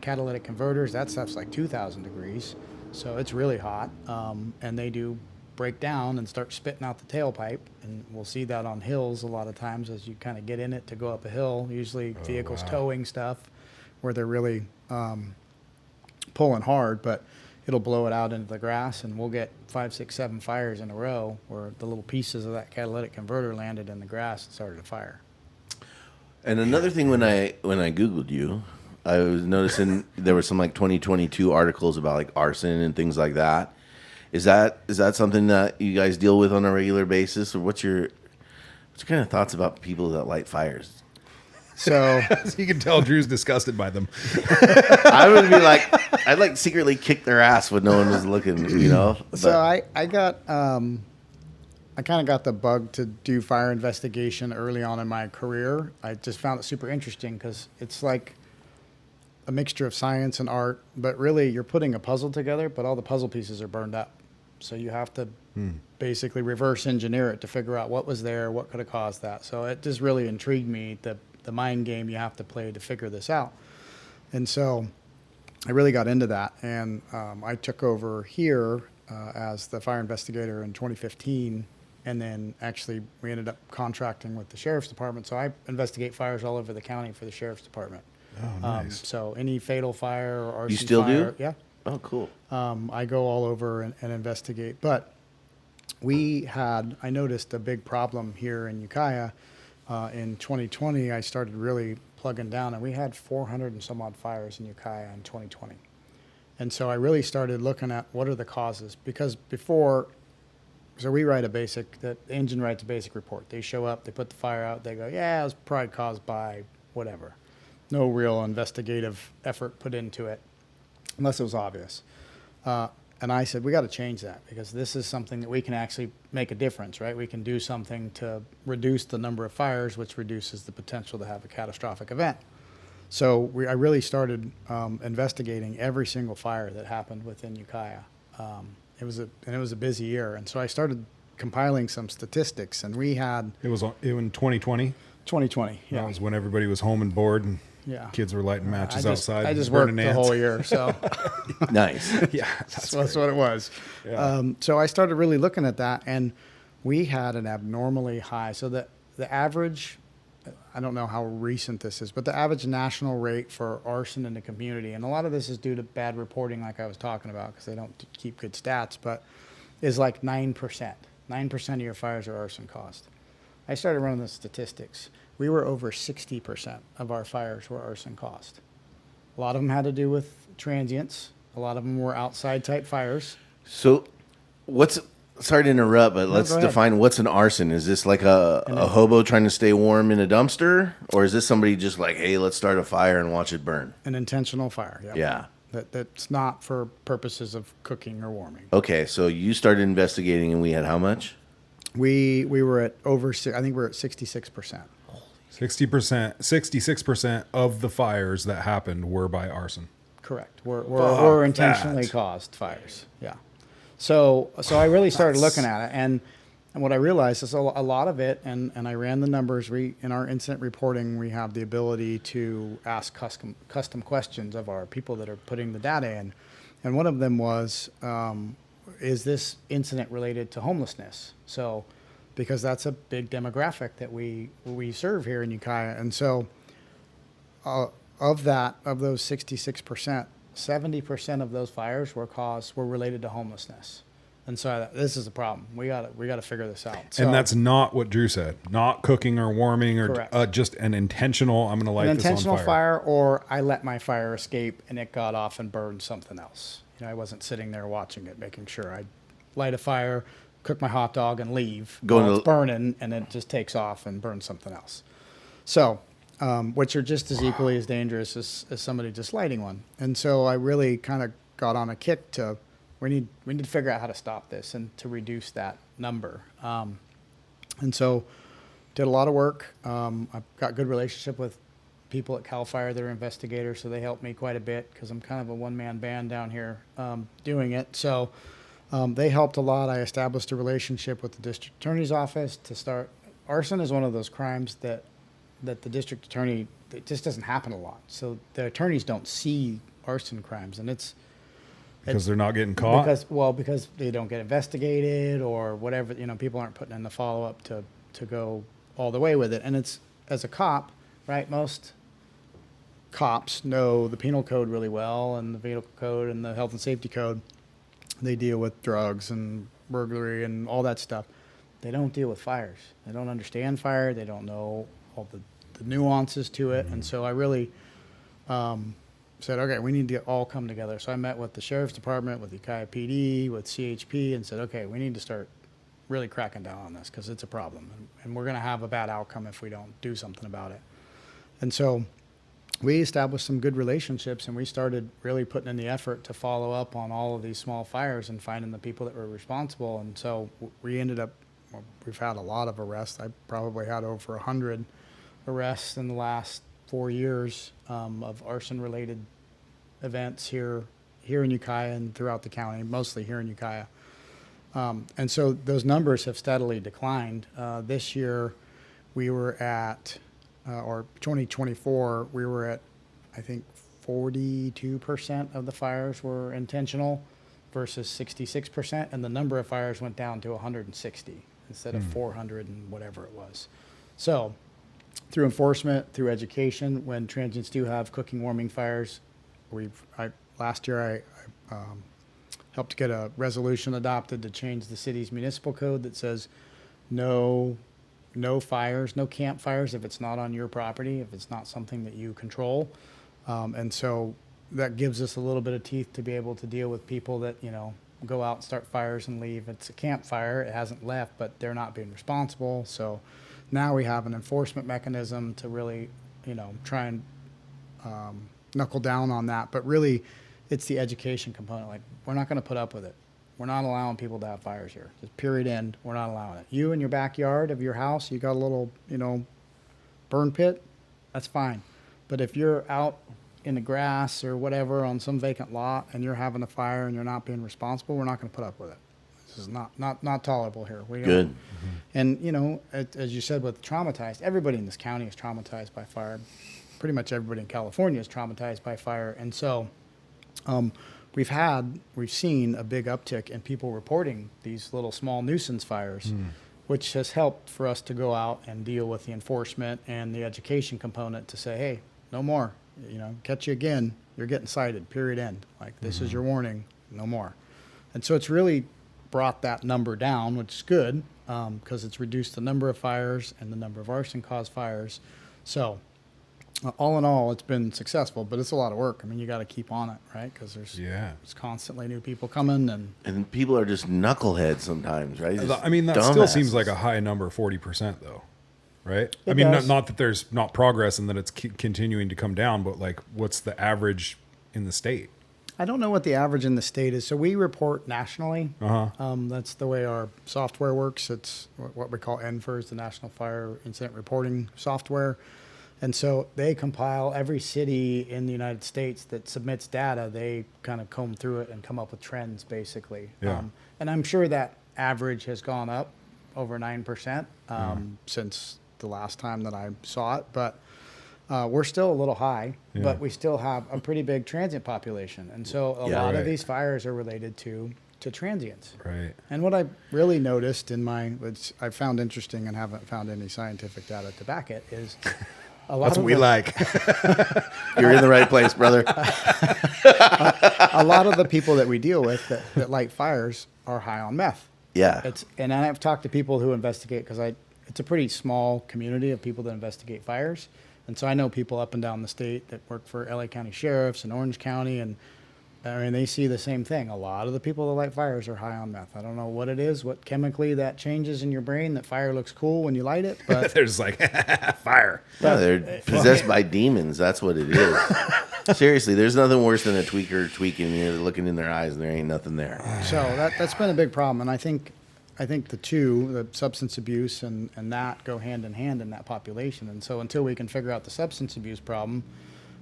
catalytic converters, that stuff's like 2,000 degrees. So it's really hot, and they do break down and start spitting out the tailpipe. And we'll see that on hills a lot of times as you kind of get in it to go up a hill, usually vehicles towing stuff where they're really pulling hard, but it'll blow it out into the grass, and we'll get 5, 6, 7 fires in a row where the little pieces of that catalytic converter landed in the grass and started a fire. And another thing, when I Googled you, I was noticing there were some like 2022 articles about like arson and things like that. Is that something that you guys deal with on a regular basis, or what's your kind of thoughts about people that light fires? So So you can tell Drew's disgusted by them. I would be like, I'd like secretly kick their ass when no one was looking, you know. So But I got I kind of got the bug to do fire investigation early on in my career. I just found it super interesting because it's like a mixture of science and art, but really you're putting a puzzle together, but all the puzzle pieces are burned up. So you have to basically reverse engineer it to figure out what was there, what could have caused that. So it just really intrigued me, the mind game you have to play to figure this out. And so I really got into that, and I took over here as the fire investigator in 2015, and then actually we ended up contracting with the sheriff's department. So I investigate fires all over the county for the sheriff's department. Oh, nice. So any fatal fire or arson You still fire, do? yeah. oh, cool. I go all over and investigate. But I noticed a big problem here in Ukiah. In 2020, I started really plugging down, and we had 400 and some odd fires in Ukiah in 2020. And so I really started looking at what are the causes, because so we write the engine writes a basic report. They show up, they put the fire out, they go, yeah, it was probably caused by whatever. No real investigative effort put into it, unless it was obvious. And I said, we got to change that because this is something that we can actually make a difference, right? We can do something to reduce the number of fires, which reduces the potential to have a catastrophic event. So I really started investigating every single fire that happened within Ukiah. It was a busy year, and so I started compiling some statistics, and we had It was in 2020. 2020. Yeah, That was when everybody was home and bored, and yeah. kids were lighting matches outside. I just worked burning the ants. whole year, so Nice. Yeah, that's what it was. Yeah. So I started really looking at that, and we had an abnormally high. So the average, I don't know how recent this is, but the average national rate for arson in the community, and a lot of this is due to bad reporting, like I was talking about, because they don't keep good stats, but is like 9%. 9% of your fires are arson caused. I started running the statistics. We were over 60% of our fires were arson caused. A lot of them had to do with transients. A lot of them were outside type fires. So, sorry to interrupt, but let's go ahead. define what's an arson. Is this like a hobo trying to stay warm in a dumpster? Or is this somebody just like, hey, let's start a fire and watch it burn? An intentional fire. Yep. Yeah. That's not for purposes of cooking or warming. Okay, so you started investigating and we had how much? We were at I think we're at 66%. 66% of the fires that happened were by arson. Correct. Were intentionally caused fires. Yeah. So I really started looking at it, and what I realized is a lot of it, and I ran the numbers. In our incident reporting, we have the ability to ask custom questions of our people that are putting the data in, and one of them was, is this incident related to homelessness? So, because that's a big demographic that we serve here in Ukiah, and so of those 66%, 70% of those fires were related to homelessness. And so I thought, this is a problem. We got to figure this out. So, And that's not what Drew said. Not cooking or warming or Correct. just an intentional, I'm going to light an this on intentional fire. fire, or I let my fire escape and it got off and burned something else. I wasn't sitting there watching it, making sure I light a fire, cook my hot dog, and leave. It's burning, and it just takes off and burns something else. So, which are just as equally as dangerous as somebody just lighting one. And so I really kind of got on a kick to, we need to figure out how to stop this and to reduce that number. And so did a lot of work. I've got good relationship with people at CAL FIRE that are investigators, so they helped me quite a bit because I'm kind of a one-man band down here doing it. So they helped a lot. I established a relationship with the district attorney's office to start. Arson is one of those crimes that the district attorney, it just doesn't happen a lot. So the attorneys don't see arson crimes, and Because they're not getting caught? Because they don't get investigated or whatever, people aren't putting in the follow-up to go all the way with it. And it's, as a cop, right, most cops know the penal code really well, and the vehicle code and the health and safety code. They deal with drugs and burglary and all that stuff. They don't deal with fires. They don't understand fire. They don't know all the nuances to it. And so I really said, okay, we need to all come together. So I met with the sheriff's department, with Ukiah PD, with CHP, and said, okay, we need to start really cracking down on this because it's a problem. And we're going to have a bad outcome if we don't do something about it. And so we established some good relationships, and we started really putting in the effort to follow up on all of these small fires and finding the people that were responsible. And so we ended up, we've had a lot of arrests. I probably had over 100 arrests in the last 4 years of arson-related events here in Ukiah and throughout the county, mostly here in Ukiah. And so those numbers have steadily declined. This year we were at, or 2024, we were at, I think, 42% of the fires were intentional versus 66%, and the number of fires went down to 160 instead of 400 and whatever it was. So through enforcement, through education, when transients do have cooking, warming fires, last year I helped get a resolution adopted to change the city's municipal code that says no fires, no campfires if it's not on your property, if it's not something that you control. And so that gives us a little bit of teeth to be able to deal with people that, go out and start fires and leave. It's a campfire, it hasn't left, but they're not being responsible. So now we have an enforcement mechanism to really, try and knuckle down on that. But really, it's the education component. Like, we're not going to put up with it. We're not allowing people to have fires here. Just period, end. We're not allowing it. You in your backyard of your house, you got a little, burn pit, that's fine. But if you're out in the grass or whatever on some vacant lot and you're having a fire and you're not being responsible, we're not going to put up with it. This is not tolerable here. We Good. don't- And, as you said, with traumatized, everybody in this county is traumatized by fire. Pretty much everybody in California is traumatized by fire. And so we've seen a big uptick in people reporting these little small nuisance fires, which has helped for us to go out and deal with the enforcement and the education component to say, hey, no more. Catch you again, you're getting cited, period, end. Like, this is your warning, no more. And so it's really brought that number down, which is good, because it's reduced the number of fires and the number of arson-caused fires. So all in all, it's been successful, but it's a lot of work. I mean, you got to keep on it, right? Because there's constantly new people coming, And people are just knuckleheads sometimes, right? I mean, that still seems like a high number, 40% though, right? I mean, not that there's not progress and that it's continuing to come down, but like, what's the average in the state? I don't know what the average in the state is. So we report nationally. That's the way our software works. It's what we call NFIRS, the National Fire Incident Reporting Software. And so they compile every city in the United States that submits data. They kind of comb through it and come up with trends, basically. Yeah. And I'm sure that average has gone up over 9% since the last time that I saw it. But we're still a little high, but we still have a pretty big transient population. And so a lot of these fires are related to transients. Right. And what I really noticed which I found interesting and haven't found any scientific data to back it, is a lot That's what we like. You're in the right place, brother. a lot of the people that we deal with that light fires are high on meth. Yeah. And I've talked to people who investigate, because it's a pretty small community of people that investigate fires. And so I know people up and down the state that work for LA County sheriffs and Orange County, and I mean, they see the same thing. A lot of the people that light fires are high on meth. I don't know what it is, what chemically that changes in your brain, that fire looks cool when you light it, but There's like fire. Yeah, they're possessed by demons. That's what it is. Seriously, there's nothing worse than a tweaker tweaking and you're looking in their eyes and there ain't nothing there. so that's been a big problem. And I think the substance abuse and that go hand in hand in that population. And so until we can figure out the substance abuse problem,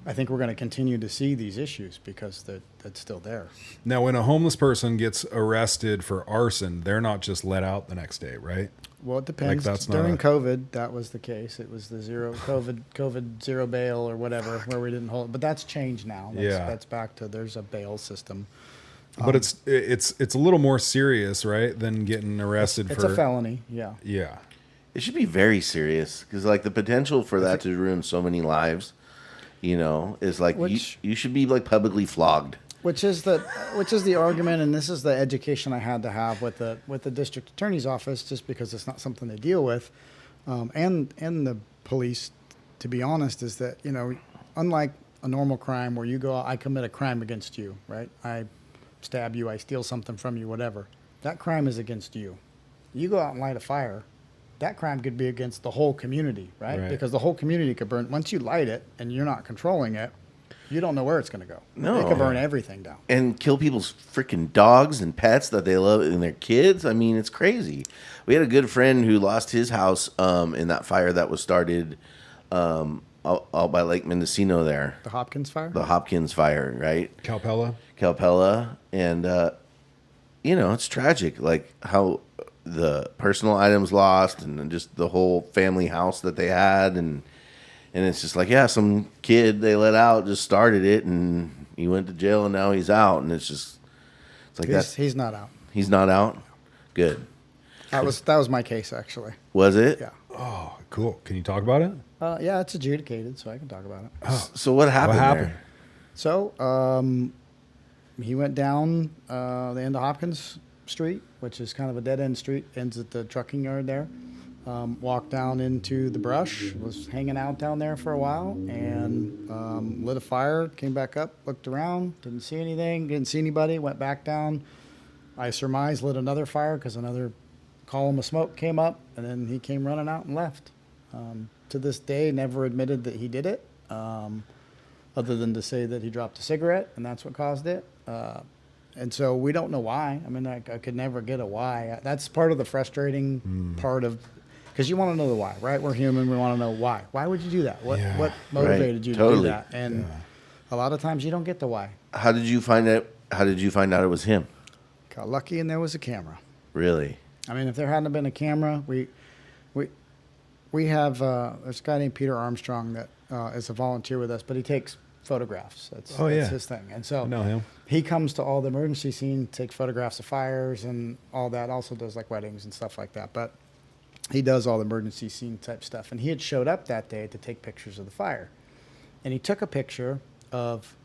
I think we're going to continue to see these issues because that's still there. Now, when a homeless person gets arrested for arson, they're not just let out the next day, right? Well, it depends. Like, that's not During a- COVID, that was the case. It was the COVID zero bail or whatever, where we didn't hold it. But that's changed now. That's back to, there's a bail system. But it's a little more serious, right, than getting arrested It's for a felony, yeah. Yeah. It should be very serious because, like, the potential for that to ruin so many lives, is like you should be like publicly flogged. Which is the argument, and this is the education I had to have with the district attorney's office, just because it's not something they deal with, and the police. To be honest, is that unlike a normal crime where you go out, I commit a crime against you, right? I stab you, I steal something from you, whatever. That crime is against you. You go out and light a fire, that crime could be against the whole community, right? Because the whole community could burn. Once you light it and you're not controlling it, you don't know where it's going to go. No. It could burn everything down. And kill people's freaking dogs and pets that they love and their kids. I mean, it's crazy. We had a good friend who lost his house in that fire that was started out by Lake Mendocino there. The Hopkins fire? The Hopkins fire, right? Calpella. And, it's tragic, like how the personal items lost and just the whole family house that they had. And it's just like, some kid they let out just started it and he went to jail and now he's out. And it's like He's not out. He's not out? Good. That was my case, actually. Was it? Yeah. Oh, cool. Can you talk about it? Yeah, it's adjudicated, so I can talk about it. So what happened? There? So he went down the end of Hopkins Street, which is kind of a dead-end street, ends at the trucking yard there. Walked down into the brush, was hanging out down there for a while, and lit a fire, came back up, looked around, didn't see anything, didn't see anybody, went back down. I surmised lit another fire because another column of smoke came up, and then he came running out and left. To this day, never admitted that he did it. other than to say that he dropped a cigarette and that's what caused it. And so we don't know why. I mean, I could never get a why. That's part of the frustrating part of, because you want to know the why, right? We're human. We want to know why. Why would you do that? What motivated you to do that? And a lot of times you don't get the why. How did you find out? How did you find out it was him? Got lucky and there was a camera. Really? I mean, if there hadn't been a camera, we have there's a guy named Peter Armstrong that is a volunteer with us, but he takes photographs. That's his thing. And so I know him. He comes to all the emergency scenes, take photographs of fires and all that. Also does like weddings and stuff like that. But he does all the emergency scene type stuff. And he had showed up that day to take pictures of the fire. And he took a picture of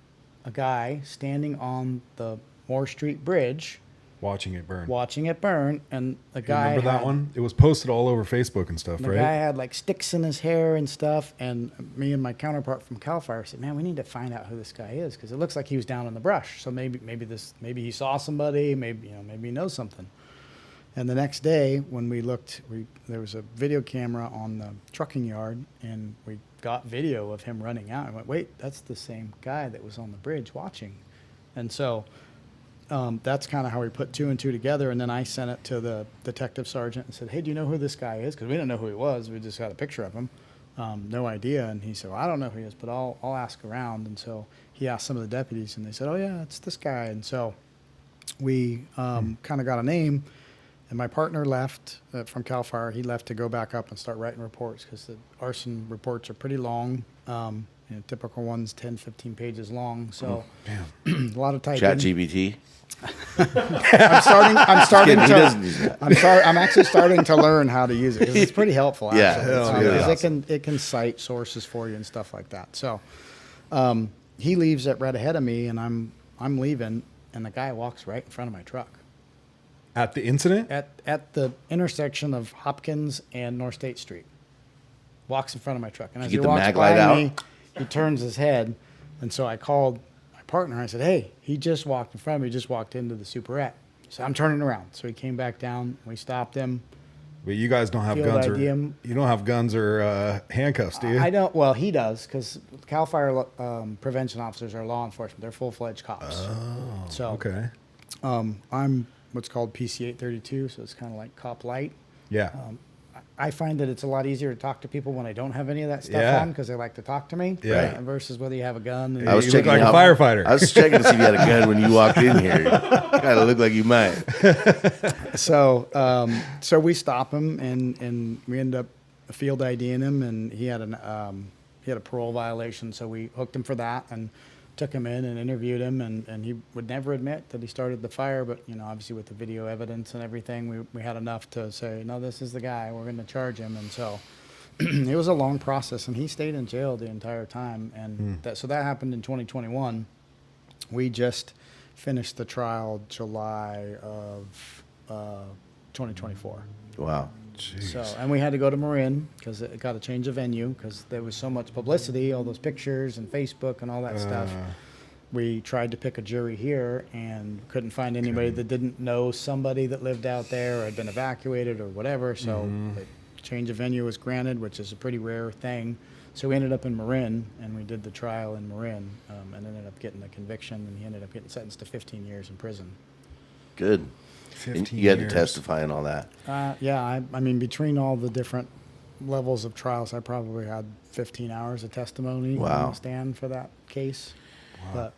a guy standing on the Moore Street Bridge Watching it burn. And the You guy remember that one? It was posted all over Facebook and stuff, the right? guy had like sticks in his hair and stuff. And me and my counterpart from CAL FIRE said, man, we need to find out who this guy is, because it looks like he was down in the brush. So maybe he saw somebody, maybe he knows something. And the next day when we looked, there was a video camera on the trucking yard, and we got video of him running out. I went, wait, that's the same guy that was on the bridge watching. And so that's kind of how we put two and two together. And then I sent it to the detective sergeant and said, hey, do you know who this guy is? Because we didn't know who he was. We just got a picture of him. No idea. And he said, well, I don't know who he is, but I'll ask around. And so he asked some of the deputies, and they said, oh, yeah, it's this guy. And so we kind of got a name. And my partner left from CAL FIRE. He left to go back up and start writing reports, because the arson reports are pretty long. Typical ones, 10, 15 pages long. So a lot of typing. ChatGPT. I'm actually starting to learn how to use it, because it's pretty helpful. Actually. Yeah, it's really awesome. it can cite sources for you and stuff like that. So he leaves right ahead of me, and I'm leaving, and the guy walks right in front of my truck. At the incident? At the intersection of Hopkins and North State Street. Walks in front of my truck. And as he walks by me, he turns his head. And so I called my partner. I said, hey, he just walked in front of me. He just walked into the superette. So I'm turning around. So he came back down. We stopped him. But you guys don't have guns or handcuffs, do you? I don't. Well, he does, because CAL FIRE prevention officers are law enforcement. They're full-fledged cops. Oh, so, okay. I'm what's called PC 832, so it's kind of like cop light. Yeah. I find that it's a lot easier to talk to people when I don't have any of that stuff on, because they like to talk to me. Yeah. Versus whether you have a gun. And I was you checking look like out, a firefighter. I was checking to see if you had a gun when you walked in here. Kind of looked like you might. So we stop him, and we end up field IDing him, and he had a parole violation, so we hooked him for that and took him in and interviewed him, and he would never admit that he started the fire, but obviously with the video evidence and everything, we had enough to say, no, this is the guy, we're going to charge him. And so it was a long process, and he stayed in jail the entire time. And so that happened in 2021. We just finished the trial July of 2024. Wow. Jeez. So, and we had to go to Marin, because it got a change of venue, because there was so much publicity, all those pictures and Facebook and all that stuff. We tried to pick a jury here and couldn't find anybody that didn't know somebody that lived out there or had been evacuated or whatever. So the change of venue was granted, which is a pretty rare thing. So we ended up in Marin, and we did the trial in Marin, and ended up getting the conviction, and he ended up getting sentenced to 15 years in prison. Good. 15 You had years. to testify and all that. Yeah, I mean, between all the different levels of trials, I probably had 15 hours of testimony on the stand for that case. Wow. But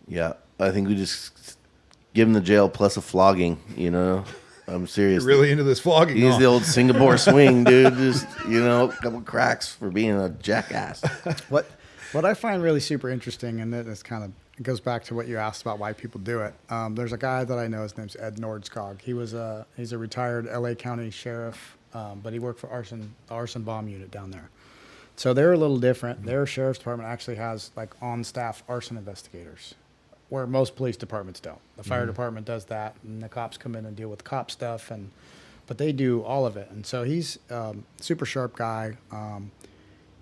yeah, I think we just give him the jail plus a flogging, I'm serious. You're really into this flogging. He's the old Singapore swing, dude. Just, a couple cracks for being a jackass. What I find really super interesting, and it's kind of, it goes back to what you asked about why people do it. There's a guy that I know, his name's Ed Nordskog. He's a retired LA County sheriff, but he worked for arson bomb unit down there. So they're a little different. Their sheriff's department actually has like on-staff arson investigators, where most police departments don't. The fire department does that, and the cops come in and deal with cop stuff, but they do all of it. And so he's a super sharp guy.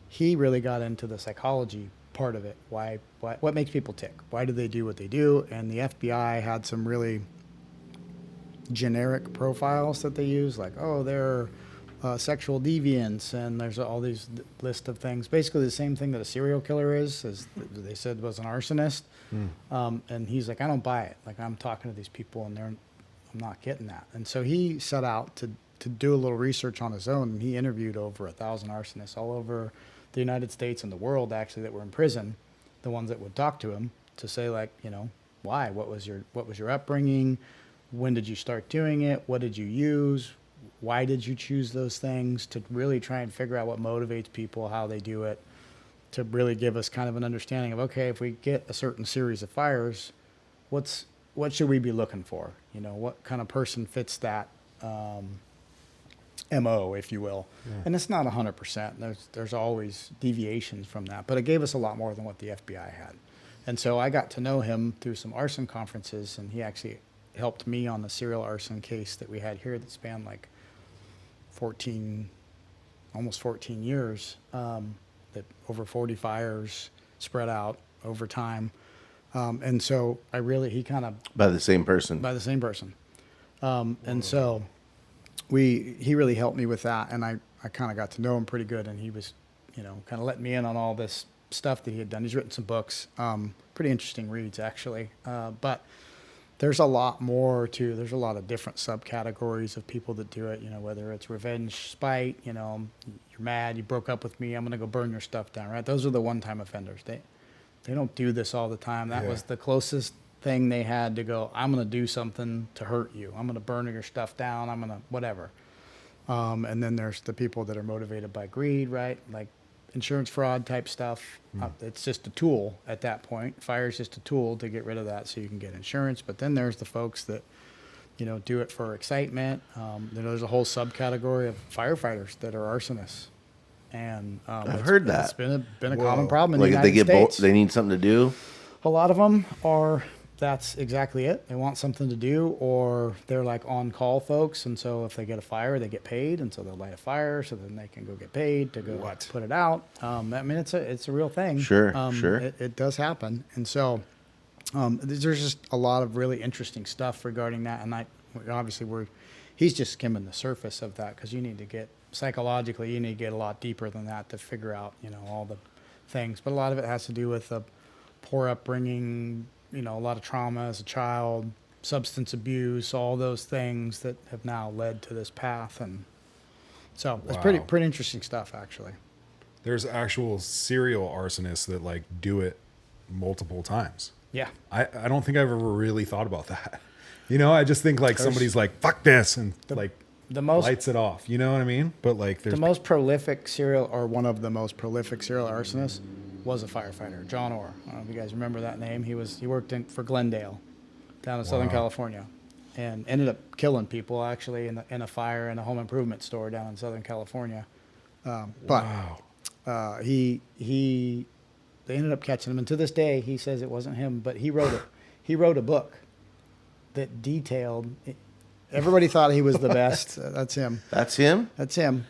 He really got into the psychology part of it. What makes people tick? Why do they do what they do? And the FBI had some really generic profiles that they use, like, oh, they're sexual deviance, and there's all these list of things. Basically, the same thing that a serial killer is, as they said was an arsonist. And he's like, I don't buy it. Like, I'm talking to these people, and I'm not getting that. And so he set out to do a little research on his own, and he interviewed over 1,000 arsonists all over the United States and the world, actually, that were in prison, the ones that would talk to him, to say, like, why? What was your upbringing? When did you start doing it? What did you use? Why did you choose those things? To really try and figure out what motivates people, how they do it, to really give us kind of an understanding of, okay, if we get a certain series of fires, what should we be looking for? What kind of person fits that MO, if you will. Yeah. And it's not 100%. There's always deviations from that. But it gave us a lot more than what the FBI had. And so I got to know him through some arson conferences, and he actually helped me on the serial arson case that we had here that spanned like almost 14 years, that over 40 fires spread out over time. And so he kind of... By the same person. By the same person. And so he really helped me with that, and I kind of got to know him pretty good, and he was, kind of letting me in on all this stuff that he had done. He's written some books, pretty interesting reads, actually. But there's a lot more too. There's a lot of different subcategories of people that do it, whether it's revenge, spite, you're mad, you broke up with me, I'm going to go burn your stuff down, right? Those are the one-time offenders. They don't do this all the time. That was the closest thing they had to go, I'm going to do something to hurt you. I'm going to burn your stuff down. I'm going to whatever. And then there's the people that are motivated by greed, right? Like insurance fraud type stuff. It's just a tool at that point. Fire is just a tool to get rid of that so you can get insurance. But then there's the folks that, do it for excitement. There's a whole subcategory of firefighters that are arsonists. And I've heard that. It's been a common problem in the Like United States. they need something to do? A lot of them are... That's exactly it. They want something to do, or they're like on-call folks, and so if they get a fire, they get paid, and so they'll light a fire, so then they can go get paid to go put it out. I mean, it's a real thing. Sure. It does happen, and so there's just a lot of really interesting stuff regarding that, and he's just skimming the surface of that, because you need to get psychologically, you need to get a lot deeper than that to figure out, all the things. But a lot of it has to do with a poor upbringing. A lot of trauma as a child, substance abuse, all those things that have now led to this path. And so it's pretty interesting stuff, actually. There's actual serial arsonists that do it multiple times. Yeah. I don't think I've ever really thought about that. I just think somebody's like, fuck this, and the most lights it off. You know what I mean? But there's the most prolific serial, or one of the most prolific serial arsonists, was a firefighter, John Orr. I don't know if you guys remember that name. He worked for Glendale, down in Southern California, and ended up killing people actually in a fire in a home improvement store down in Southern California. They ended up catching him, and to this day he says it wasn't him, but he wrote a book that detailed. Everybody thought he was the best. That's him. That's him? That's him.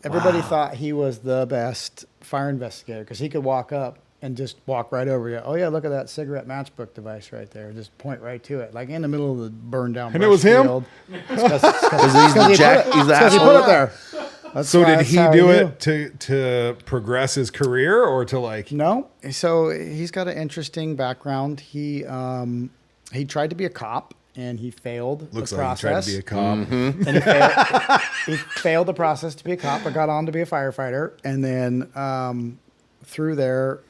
Everybody thought he was the best fire investigator because he could walk up and just walk right over you. Oh, yeah, look at that cigarette matchbook device right there. Just point right to it, like in the middle of the burned down. And it was him? Because he's the he put it there. So did he do it to progress his career or to No. So he's got an interesting background. He tried to be a cop. And he failed the process. Looks like he tried to be a cop. Mm-hmm. And he failed the process to be a cop, but got on to be a firefighter. And then through there,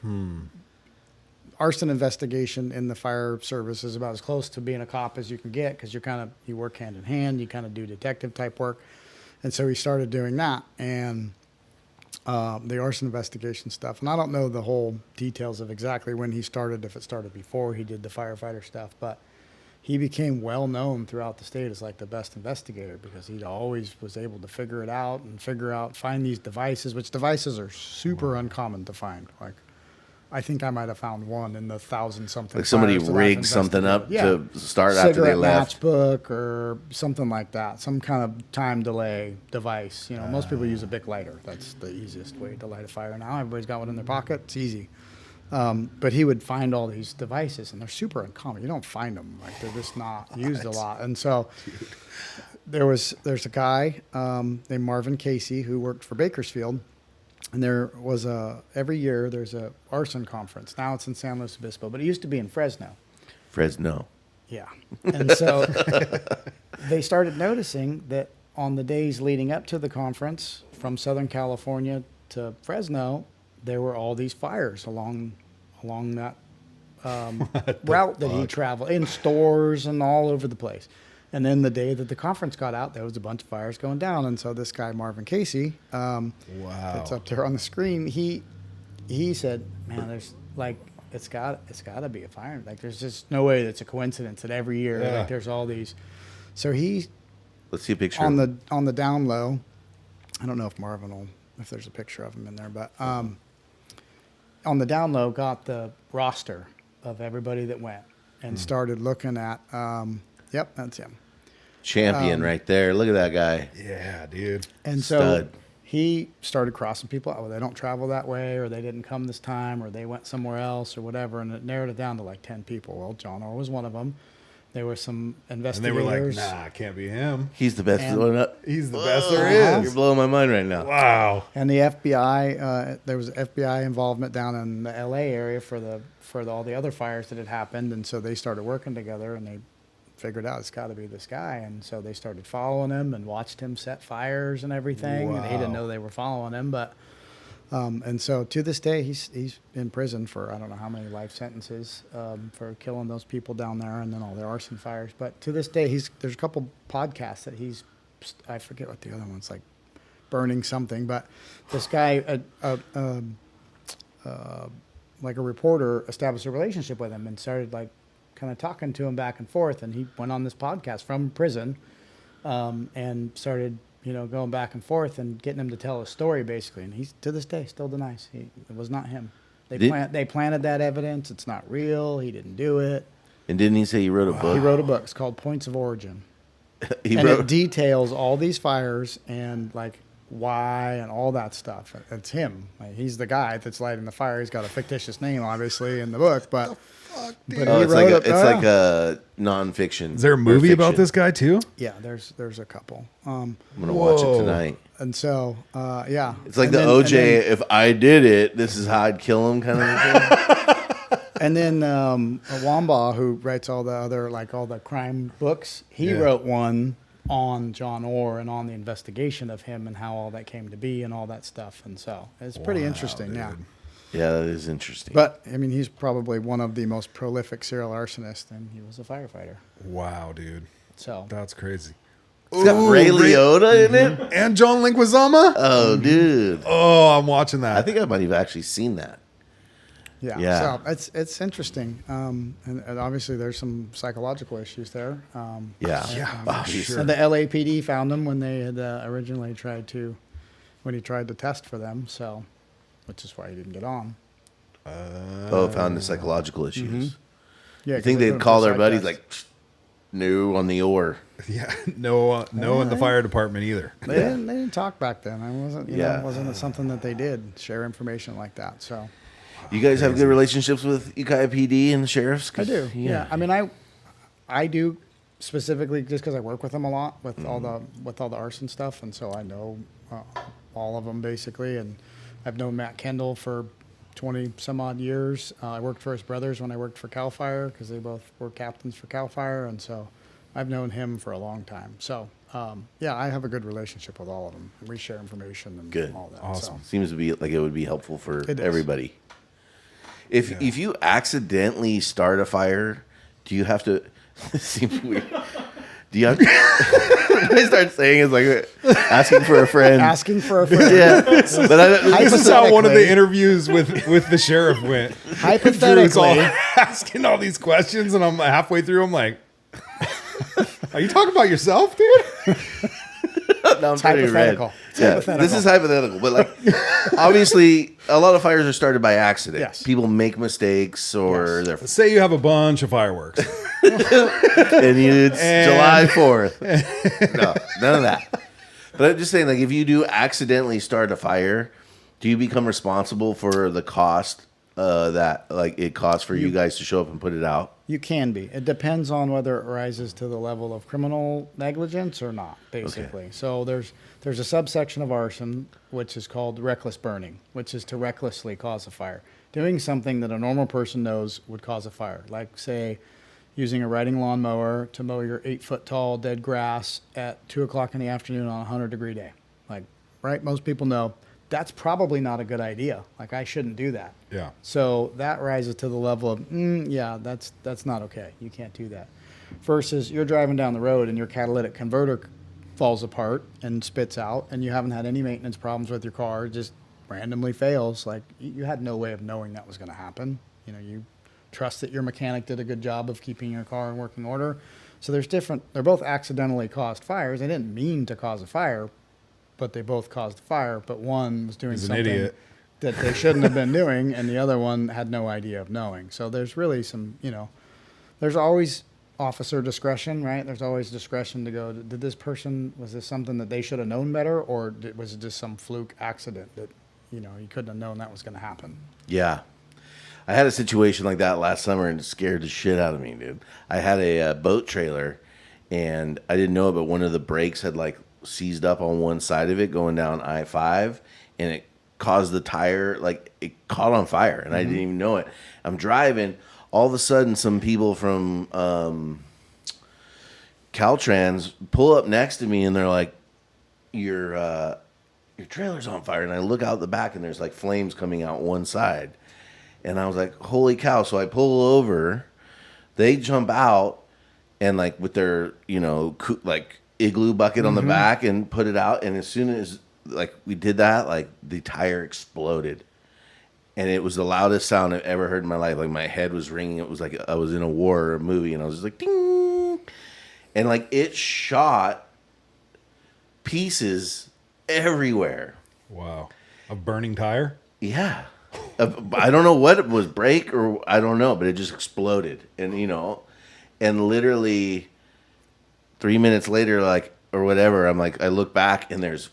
arson investigation in the fire service is about as close to being a cop as you can get, because you work hand in hand. You kind of do detective type work. And so he started doing that, and the arson investigation stuff. And I don't know the whole details of exactly when he started, if it started before he did the firefighter stuff, but he became well known throughout the state as the best investigator, because he always was able to figure it out and find these devices, which devices are super uncommon to find. I think I might have found one in the 1,000-something. Like somebody rigged something up to start after they left. Cigarette matchbook or something like that, some kind of time delay device. Most people use a Bic lighter. That's the easiest way to light a fire now. Everybody's got one in their pocket. It's easy. But he would find all these devices, and they're super uncommon. You don't find them. They're just not used a lot. And so there's a guy named Marvin Casey who worked for Bakersfield, and there was every year there's a arson conference. Now it's in San Luis Obispo, but it used to be in Fresno. Fresno. Yeah, and so they started noticing that on the days leading up to the conference, from Southern California to Fresno, there were all these fires along that route that he traveled, in stores and all over the place. And then the day that the conference got out, there was a bunch of fires going down. And so this guy, Marvin Casey, that's up there on the screen, he said, man, there's like, it's got to be a fire. Like, there's just no way that's a coincidence that every year, like, there's all these. So let's see a picture on the down low. I don't know if Marvin will, if there's a picture of him in there, but on the down low, got the roster of everybody that went and started looking at, yep, that's him. champion right there. Look at that guy. Yeah, dude. And so he started crossing people out. Well, they don't travel that way, or they didn't come this time, or they went somewhere else, or whatever. And it narrowed it down to like 10 people. Well, John Orr was one of them. There were some investigators. And they were like, nah, it can't be him. He's the best. He's the best there is. You're blowing my mind right now. Wow. And the FBI, there was FBI involvement down in the LA area for all the other fires that had happened. And so they started working together, and they figured out it's got to be this guy. And so they started following him and watched him set fires and everything. Wow. And he didn't know they were following him. But and so to this day, he's in prison for I don't know how many life sentences for killing those people down there, and then all the arson fires. But to this day, there's a couple podcasts that I forget what the other one's like, burning something. But this guy, like a reporter, established a relationship with him and started like kind of talking to him back and forth. And he went on this podcast from prison and started, going back and forth and getting him to tell a story, basically. And he's, to this day, still denies. It was not him. They planted that evidence. It's not real. He didn't do it. And didn't he say he wrote a book? He wrote a book. It's called Points of Origin. It details all these fires and, like, why and all that stuff. It's him. Like, he's the guy that's lighting the fire. He's got a fictitious name, obviously, in the book. But, it's like a nonfiction. Is there a movie about this guy, too? Yeah, there's a couple. I'm going to watch it tonight. And so, yeah. It's like OJ, if I did it, this is how I'd kill him kind of thing. And then Wamba, who writes all the other, like all the crime books, he wrote one on John Orr and on the investigation of him and how all that came to be and all that stuff. And so it's pretty interesting, dude. Yeah, that is interesting. But, I mean, he's probably one of the most prolific serial arsonists, and he was a firefighter. Wow, dude. So that's crazy. It's got Ray Liotta in it? And John Leguizamo? Oh, dude. Oh, I'm watching that. I think I might have actually seen that. Yeah. So it's interesting. And obviously there's some psychological issues there. Sure. And the LAPD found him when they had originally when he tried to test for them. So, which is why he didn't get on. Found the psychological issues. Mm-hmm. Yeah. You think they'd call their buddies like, no on the oar. Yeah. No in the fire department either. They didn't talk back then. Wasn't something that they did, share information like that. So. You guys have good relationships with Ukiah PD and the sheriffs? I do. Yeah. I mean, I do specifically just because I work with them a lot with all the arson stuff, and so I know all of them basically. And I've known Matt Kendall for 20 some odd years. I worked for his brothers when I worked for Cal Fire because they both were captains for Cal Fire, and so I've known him for a long time. So I have a good relationship with all of them. We share information and all that. Awesome. So. Seems to be like it would be helpful for everybody. If you accidentally start a fire, do you have to? This seems weird. Do you have to? What I start saying is like asking for a friend. Asking for a friend. Yeah, but this is how one of the interviews with the sheriff went. Hypothetically, all asking all these questions, and I'm halfway through. I'm like, "Are you talking about yourself, dude?" No, I'm hypothetical. This is hypothetical, but like obviously a lot of fires are started by accident. Yes. People make mistakes or they're Say you have a bunch of fireworks. and it's July 4th. No, none of that. But I'm just saying, like, if you do accidentally start a fire, do you become responsible for the cost that like it costs for you guys to show up and put it out? You can be. It depends on whether it rises to the level of criminal negligence or not, basically. So there's a subsection of arson, which is called reckless burning, which is to recklessly cause a fire. Doing something that a normal person knows would cause a fire. Like, say, using a riding lawnmower to mow your 8-foot tall dead grass at 2 o'clock in the afternoon on a 100-degree day. Like, right? Most people know that's probably not a good idea. Like, I shouldn't do that. Yeah. So that rises to the level of, yeah, that's not okay. You can't do that. Versus you're driving down the road and your catalytic converter falls apart and spits out, and you haven't had any maintenance problems with your car, it just randomly fails. Like, you had no way of knowing that was going to happen. You know, you trust that your mechanic did a good job of keeping your car in working order. So they're both accidentally caused fires. They didn't mean to cause a fire, but they both caused a fire. But one was doing something idiot. that they shouldn't have been doing, and the other one had no idea of knowing. So there's really some, there's always officer discretion, right? There's always discretion to go, did this person, was this something that they should have known better, or was it just some fluke accident that, you couldn't have known that was going to happen? Yeah. I had a situation like that last summer and it scared the shit out of me, dude. I had a boat trailer and I didn't know it, but one of the brakes had like seized up on one side of it going down I-5, and it caused the tire, like it caught on fire, and I didn't even know it. I'm driving, all of a sudden some people from Caltrans pull up next to me and they're like, your trailer's on fire. And I look out the back and there's like flames coming out one side. And I was like, holy cow. So I pull over, they jump out and like with their, like igloo bucket on the back and put it out. And as soon as like we did that, like the tire exploded. And it was the loudest sound I've ever heard in my life. Like my head was ringing. It was like I was in a war or a movie and I was just like, ding. And like it shot pieces everywhere. Wow. A burning tire? Yeah. I don't know what it was, brake or I don't know, but it just exploded. And, and literally 3 minutes later, like, or whatever, I'm like, I look back and there's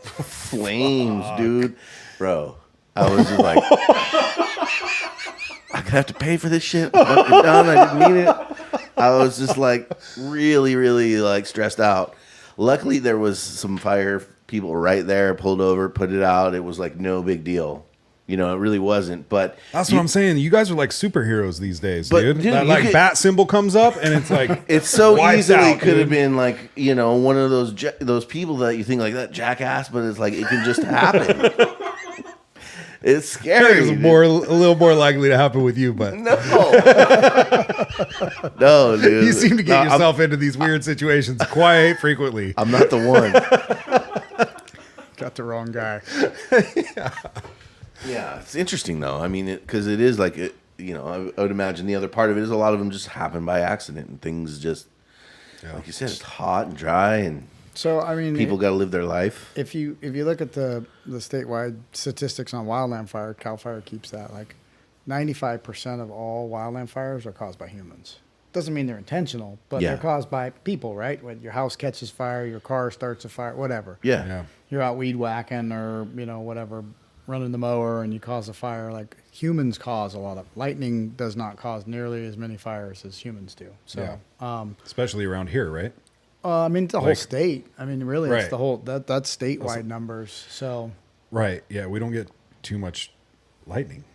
flames, dude. Bro, I was just like, I'm gonna have to pay for this shit. I'm fucking done. I didn't mean it. I was just like really, really like stressed out. Luckily, there was some fire people right there, pulled over, put it out. It was like no big deal. It really wasn't. But that's what I'm saying. You guys are like superheroes these days, but, dude. Dude, that like bat symbol comes up and it's like it's so easily out, could have dude. been like one of those people that you think like that jackass, but it's like it can just happen. It's scary. It's a little more likely to happen with you, but no, no, dude. You seem to get yourself into these weird situations quite frequently. I'm not the one. Got the wrong guy. Yeah, it's interesting though. I mean, because it is like I would imagine the other part of it is a lot of them just happen by accident and things just, like you said, it's hot and dry and. So I mean, people got to live their life. If you look at the statewide statistics on wildland fire, Cal Fire keeps that like 95% of all wildland fires are caused by humans. Doesn't mean they're intentional, but they're caused by people, right? When your house catches fire, your car starts a fire, whatever. Yeah. You're out weed whacking or whatever, running the mower, and you cause a fire. Like humans cause a lot of. Lightning does not cause nearly as many fires as humans do. So, especially around here, right? I mean, the whole state. I mean, really, Right. it's the whole that's statewide numbers. So, right, yeah, we don't get too much lightning,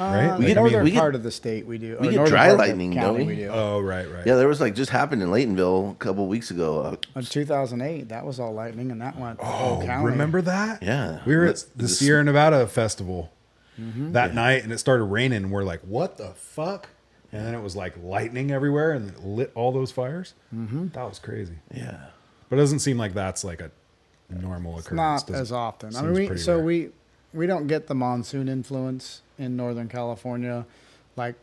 right? The get- northern we get- part of the state we do. we or get northern dry part of the lightning, county don't we? do. Oh, right. Yeah, there was like just happened in Laytonville a couple weeks ago. In 2008, that was all lightning, and that went the whole county. Remember that? Yeah. we were at This- the Sierra Nevada festival that night, and it started raining. And we're like, "What the fuck?" And then it was like lightning everywhere, and it lit all those fires. That was crazy. Yeah. But it doesn't seem like that's like a normal occurrence. Not as often. I seems mean, pretty rare. we don't get the monsoon influence in Northern California like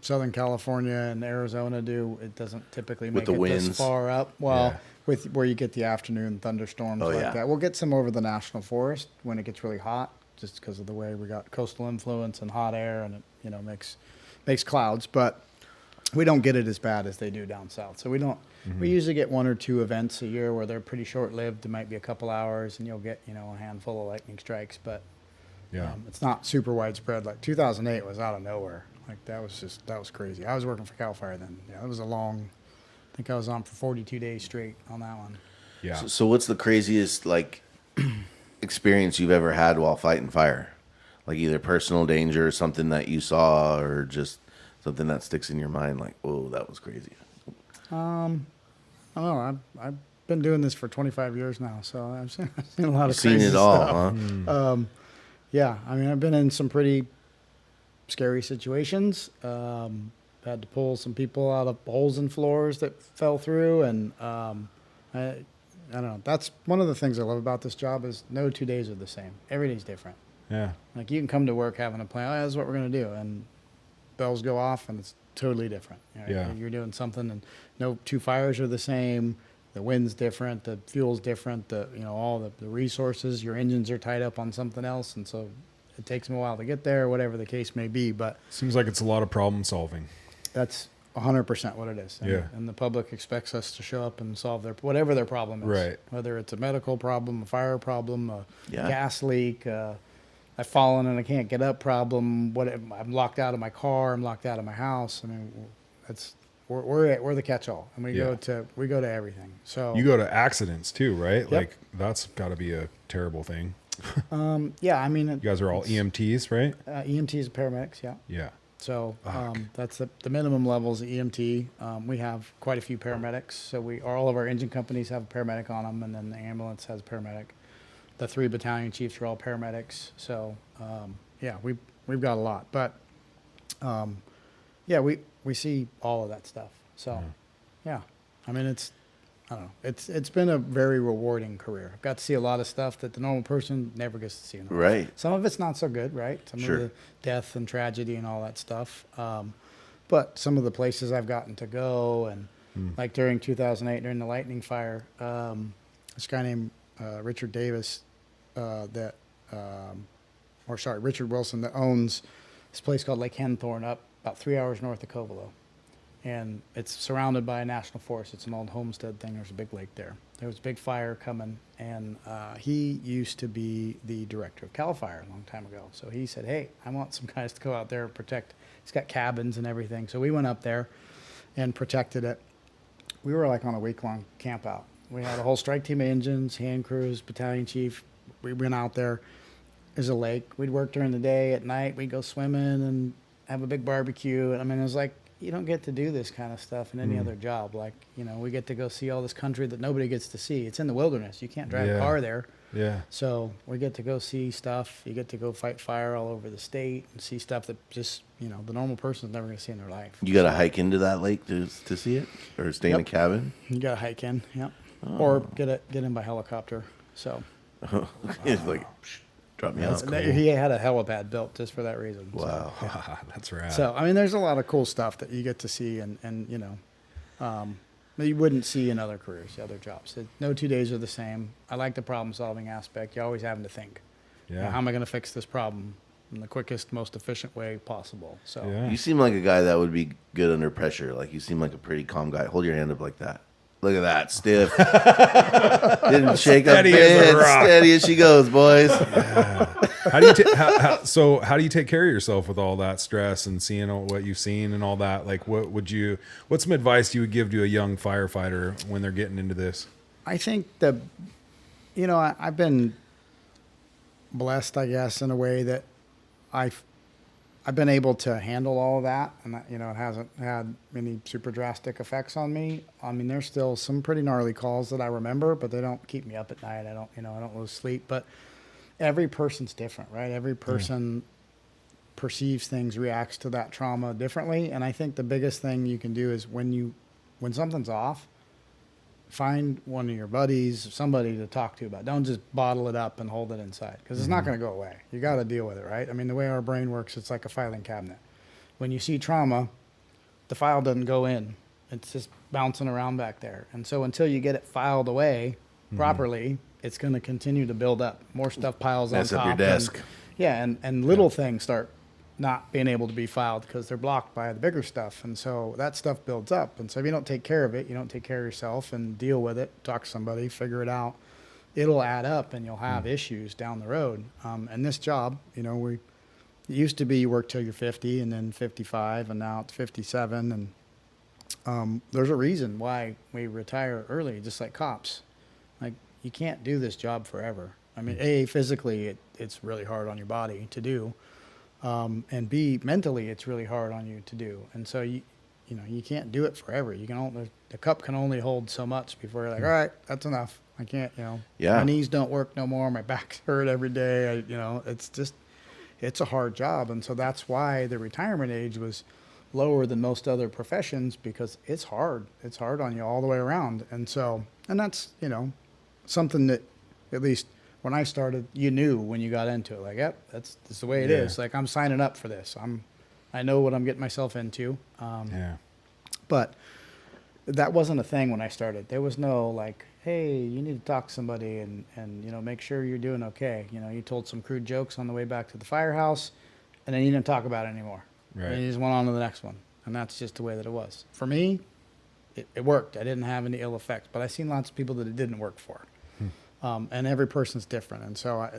Southern California and Arizona do. It doesn't typically make the it winds. this far up. Well, Yeah. with where you get the afternoon thunderstorms like yeah. that. We'll get some over the national forest when it gets really hot, just because of the way we got coastal influence and hot air, and it makes clouds. But we don't get it as bad as they do down south. So we don't. We usually get one or two events a year where they're pretty short-lived. It might be a couple hours, and you'll get a handful of lightning strikes. But Yeah. it's not super widespread. Like 2008 was out of nowhere. Like that was crazy. I was working for Cal Fire then. Yeah, it was a long. I think I was on for 42 days straight on that one. Yeah. So what's the craziest like experience you've ever had while fighting fire? Like either personal danger or something that you saw or just something that sticks in your mind like, "Whoa, that was crazy." I don't know. I've been doing this for 25 years now, so I've seen a lot of You've seen crazy it all, stuff. huh? Yeah, I mean, I've been in some pretty scary situations. Had to pull some people out of holes in floors that fell through, and I don't know. That's one of the things I love about this job is no 2 days are the same. Every day's different. Yeah. Like you can come to work having a plan. Oh, this is what we're gonna do, and bells go off, and it's totally different. You know, Yeah. You're doing something, and no two fires are the same. The wind's different. The fuel's different. All the resources. Your engines are tied up on something else, and so it takes them a while to get there, whatever the case may be. But Seems like it's a lot of problem solving. that's 100% what it is. And, Yeah. and the public expects us to show up and solve whatever their problem is. Right. Whether it's a medical problem, a fire problem, a Yeah. gas leak, I've fallen and I can't get up problem. I'm locked out of my car. I'm locked out of my house. I mean, we're the catch-all, and we Yeah. go to everything. So You go to accidents too, right? Yep. Like that's got to be a terrible thing. yeah, I mean, You guys are all EMTs, right? EMTs and paramedics. Yeah. Yeah. So that's the minimum levels of EMT. We have quite a few paramedics. So all of our engine companies have a paramedic on them, and then the ambulance has a paramedic. The 3 battalion chiefs are all paramedics. So yeah, we've got a lot. But yeah, we see all of that stuff. So yeah, I mean I don't know. It's been a very rewarding career. I've got to see a lot of stuff that the normal person never gets to see. In their life. Right. Some of it's not so good, right? Some Sure. of the death and tragedy and all that stuff. But some of the places I've gotten to go, and like during 2008, during the lightning fire, this guy named Richard Davis, Richard Wilson, that owns this place called Lake Henthorne up about 3 hours north of Covelo. And it's surrounded by a national forest. It's an old homestead thing. There's a big lake there. There was a big fire coming, and he used to be the director of Cal Fire a long time ago. So he said, hey, I want some guys to go out there and protect. He's got cabins and everything. So we went up there and protected it. We were like on a week-long camp out. We had a whole strike team of engines, hand crews, battalion chief. We went out there. There's a lake. We'd work during the day. At night, we'd go swimming and have a big barbecue. I mean, it was like, you don't get to do this kind of stuff in any other job. Like, we get to go see all this country that nobody gets to see. It's in the wilderness. You can't drive a car there. Yeah. So we get to go see stuff. You get to go fight fire all over the state and see stuff that just, the normal person's never going to see in their life. You got to hike into that lake to see it, or stay in a Yep. cabin. You got to hike in, yep. Or get in by helicopter. So It's like, drop me off. he had a helipad built just for that reason. So. Wow. That's rad. So, I mean, there's a lot of cool stuff that you get to see and that you wouldn't see in other careers, other jobs. No 2 days are the same. I like the problem-solving aspect. You're always having to think, Yeah. how am I going to fix this problem in the quickest, most efficient way possible? So, Yeah. You seem like a guy that would be good under pressure. Like, you seem like a pretty calm guy. Hold your hand up like that. Look at that, stiff. Didn't shake a Steady as a bit. rock. Steady as she goes, boys. How do you how do you take care of yourself with all that stress and seeing what you've seen and all that? Like, what's some advice you would give to a young firefighter when they're getting into this? I think I've been blessed, I guess, in a way that I've been able to handle all of that, and that, it hasn't had any super drastic effects on me. I mean, there's still some pretty gnarly calls that I remember, but they don't keep me up at night. I don't lose sleep. But every person's different, right? Every person perceives things, reacts to that trauma differently. And I think the biggest thing you can do is when something's off, find one of your buddies, somebody to talk to about it. Don't just bottle it up and hold it inside, because it's not going to go away. You got to deal with it, right? I mean, the way our brain works, it's like a filing cabinet. When you see trauma, the file doesn't go in. It's just bouncing around back there. And so until you get it filed away properly, it's going to continue to build up. More stuff piles on Mess top. up your desk. And little things start not being able to be filed because they're blocked by the bigger stuff. And so that stuff builds up. And so if you don't take care of it, you don't take care of yourself and deal with it, talk to somebody, figure it out, it'll add up and you'll have issues down the road. And this job, It used to be you work till you're 50 and then 55, and now it's 57. And there's a reason why we retire early, just like cops. Like, you can't do this job forever. I mean, A, physically, it's really hard on your body to do. And B, mentally, it's really hard on you to do. And so you can't do it forever. You can only, the cup can only hold so much before you're like, all right, that's enough. I can't, Yeah. my knees don't work no more. My back's hurt every day. It's a hard job. And so that's why the retirement age was lower than most other professions, because it's hard. It's hard on you all the way around. And so, and that's, something that, at least when I started, you knew when you got into it, like, yep, that's the way it is. Like, I'm signing up for this. I know what I'm getting myself into. But that wasn't a thing when I started. There was no like, hey, you need to talk to somebody and make sure you're doing okay. You told some crude jokes on the way back to the firehouse, and then you didn't talk about it anymore. Right. And you just went on to the next one. And that's just the way that it was. For me, it worked. I didn't have any ill effects, but I've seen lots of people that it didn't work for. And every person's different. And so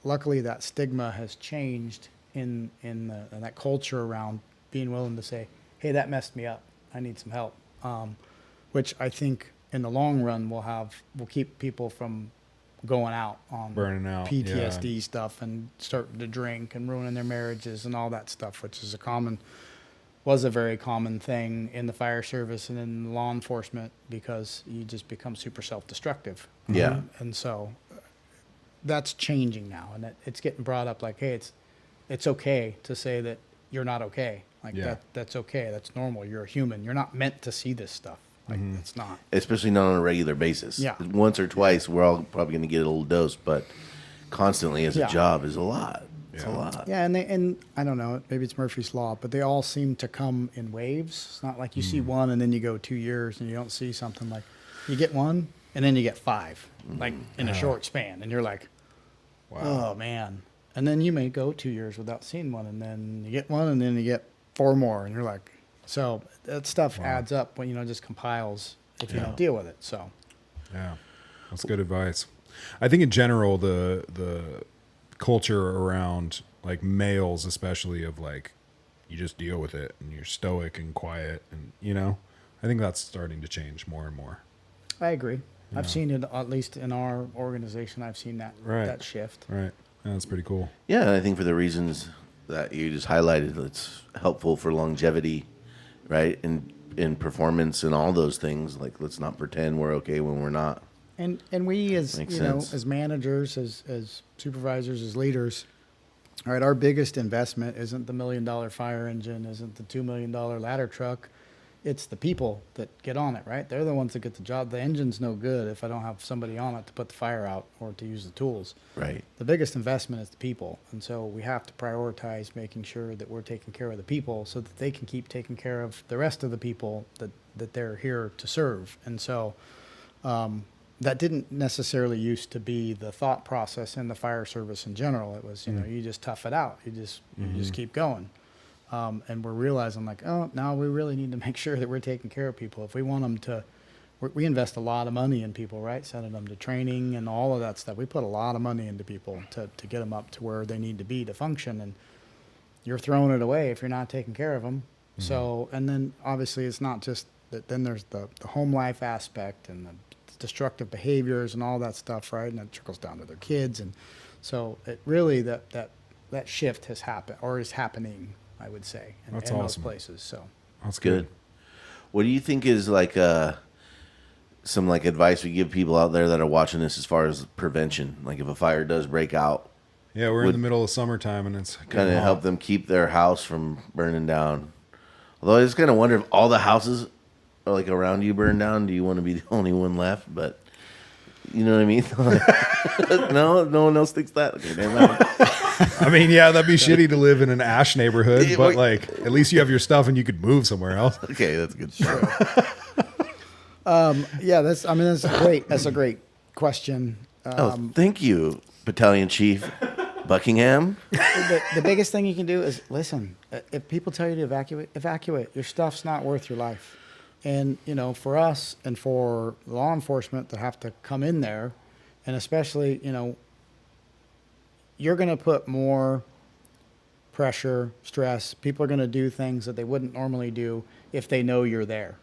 luckily that stigma has changed in that culture around being willing to say, hey, that messed me up. I need some help. Which I think in the long run will keep people from going out on burning out PTSD stuff and starting to drink and ruining their marriages and all that stuff, which is was a very common thing in the fire service and in law enforcement, because you just become super self-destructive. Yeah. And so that's changing now, and it's getting brought up like, hey, it's okay to say that you're not okay. Like that's okay. That's normal. You're a human. You're not meant to see this stuff. Like, it's not. Especially not on a regular basis. Yeah. Once or twice, we're all probably going to get a little dose, but constantly as a job is a lot. It's a lot. Yeah, and I don't know, maybe it's Murphy's Law, but they all seem to come in waves. It's not like you see one and then you go 2 years and you don't see something. Like, you get one and then you get 5, like in a short span. And you're like, wow. Oh, man. And then you may go 2 years without seeing one, and then you get one and then you get 4 more. And you're like, so that stuff adds up when, just compiles if you don't deal with it. So, yeah, that's good advice. I think in general, the culture around like males, especially, of like, you just deal with it and you're stoic and quiet, and I think that's starting to change more and more. I agree. Yeah. I've seen it, at least in our organization. I've seen that that shift. Right. Yeah, that's pretty cool. Yeah, I think for the reasons that you just highlighted, it's helpful for longevity, right? And in performance and all those things. Like, let's not pretend we're okay when we're not. And we as Makes sense. as managers, as supervisors, as leaders, all right, our biggest investment isn't the $1 million fire engine, isn't the $2 million ladder truck. It's the people that get on it, right? They're the ones that get the job. The engine's no good if I don't have somebody on it to put the fire out or to use the tools. Right. The biggest investment is the people. And so we have to prioritize making sure that we're taking care of the people so that they can keep taking care of the rest of the people that they're here to serve. And so that didn't necessarily used to be the thought process in the fire service in general. It was, you just tough it out. You just keep going. And we're realizing like, oh, now we really need to make sure that we're taking care of people. If we want them to, we invest a lot of money in people, right? Sending them to training and all of that stuff. We put a lot of money into people to get them up to where they need to be to function. And you're throwing it away if you're not taking care of them. So, and then obviously it's not just that, then there's the home life aspect and the destructive behaviors and all that stuff, right? And it trickles down to their kids. And so it really, that shift has happened, or is happening, I would say, in those places. So that's Good. What do you think is like some like advice we give people out there that are watching this as far as prevention? Like, if a fire does break out, Yeah, we're in the middle of summertime, and it's kind of help them keep their house from burning down. Although I just kind of wonder if all the houses are like around you burn down, do you want to be the only one left? But you know what I mean? No one else thinks that. Okay, never mind. I mean, yeah, that'd be shitty to live in an ash neighborhood, but like, at least you have your stuff and you could move somewhere else. Okay, that's good. yeah, that's a great question. Thank you, Battalion Chief Buckingham. The biggest thing you can do is listen. If people tell you to evacuate. Your stuff's not worth your life. And, for us and for law enforcement that have to come in there, and especially, you're going to put more pressure, stress. People are going to do things that they wouldn't normally do if they know you're there,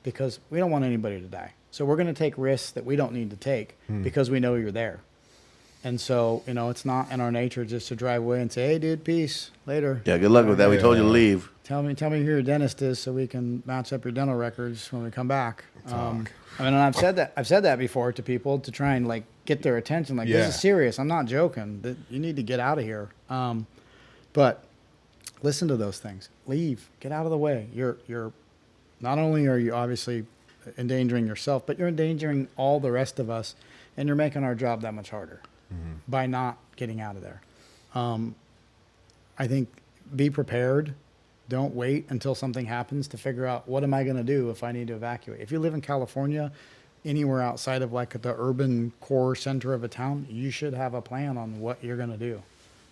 because we don't want anybody to die. So we're going to take risks that we don't need to take because we know you're there. And so, it's not in our nature just to drive away and say, hey, dude, peace, later. Yeah, good luck with that. We told you to leave. Tell me who your dentist is so we can match up your dental records when we come back. I've said that before to people to try and like get their attention. Like, this is serious. I'm not joking. You need to get out of here. But listen to those things. Leave. Get out of the way. You're not only are you obviously endangering yourself, but you're endangering all the rest of us, and you're making our job that much harder by not getting out of there. I think be prepared. Don't wait until something happens to figure out, what am I going to do if I need to evacuate? If you live in California, anywhere outside of like the urban core center of a town, you should have a plan on what you're going to do.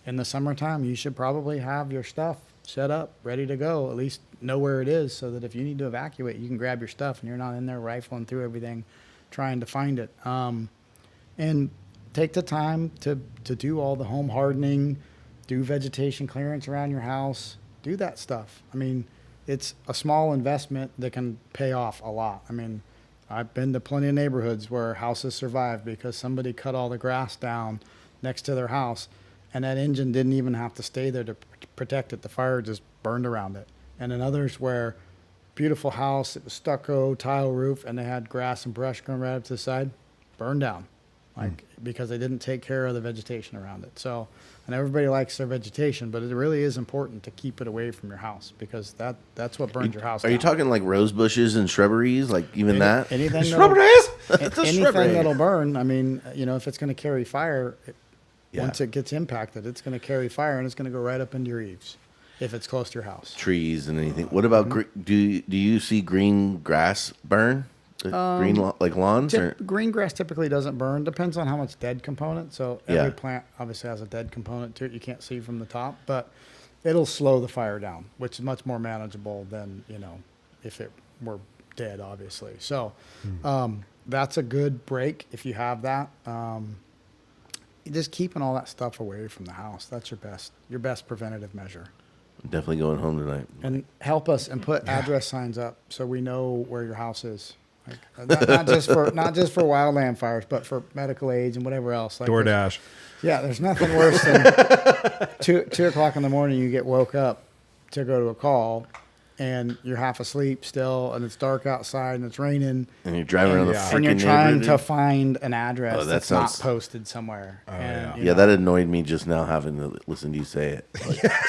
In the summertime, you should probably have your stuff set up, ready to go, at least know where it is, so that if you need to evacuate, you can grab your stuff and you're not in there rifling through everything, trying to find it. And take the time to do all the home hardening, do vegetation clearance around your house, do that stuff. I mean, it's a small investment that can pay off a lot. I mean, I've been to plenty of neighborhoods where houses survived because somebody cut all the grass down next to their house, and that engine didn't even have to stay there to protect it. The fire just burned around it. And in others where beautiful house, it was stucco, tile roof, and they had grass and brush going right up to the side, burned down, because they didn't take care of the vegetation around it. So, and everybody likes their vegetation, but it really is important to keep it away from your house, because that's what burns your house down. Are you talking like rose bushes and shrubberies, like even that? Anything Shrubberies? anything that'll burn. I mean, if it's going to carry fire, once it gets impacted, it's going to carry fire, and it's going to go right up into your eaves if it's close to your house. Trees and anything. What about do you see green grass burn? Green like lawns? Green grass typically doesn't burn. Depends on how much dead component. So every plant obviously has a dead component to it. You can't see from the top, but it'll slow the fire down, which is much more manageable than if it were dead, obviously. So that's a good break if you have that. Just keeping all that stuff away from the house. That's your best preventative measure. I'm definitely going home tonight. And help us and put address signs up so we know where your house is. Not just for wildland fires, but for medical aids and whatever else. Like DoorDash. There's nothing worse than 2 o'clock in the morning. You get woke up to go to a call, and you're half asleep still, and it's dark outside, and it's raining, and you're driving around the freaking and you're trying neighborhood. to find an address that's not posted somewhere. That annoyed me just now having to listen to you say it.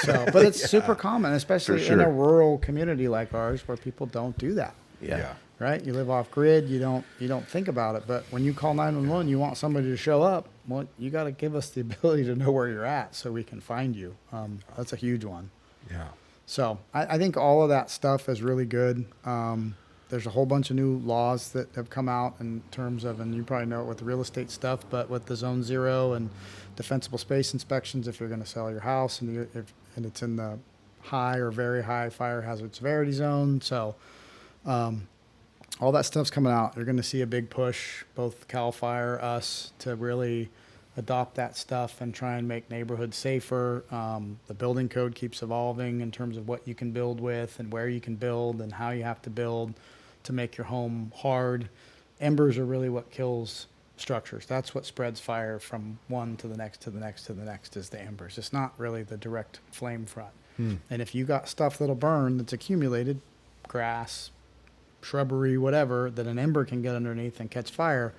But it's super common, especially in a rural community like ours where people don't do that. Yeah. Right? You live off grid. You don't think about it. But when you call 911, you want somebody to show up. Well, you got to give us the ability to know where you're at so we can find you. That's a huge one. Yeah. So I think all of that stuff is really good. There's a whole bunch of new laws that have come out in terms of, and you probably know it with the real estate stuff, but with the Zone 0 and defensible space inspections, if you're going to sell your house and it's in the high or very high fire hazard severity zone. So all that stuff's coming out. You're going to see a big push, both CAL FIRE, us, to really adopt that stuff and try and make neighborhoods safer. The building code keeps evolving in terms of what you can build with and where you can build and how you have to build to make your home hard. Embers are really what kills structures. That's what spreads fire from one to the next to the next to the next is the embers. It's not really the direct flame front. And if you got stuff that'll burn that's accumulated, grass, shrubbery, whatever, that an ember can get underneath and catch fire,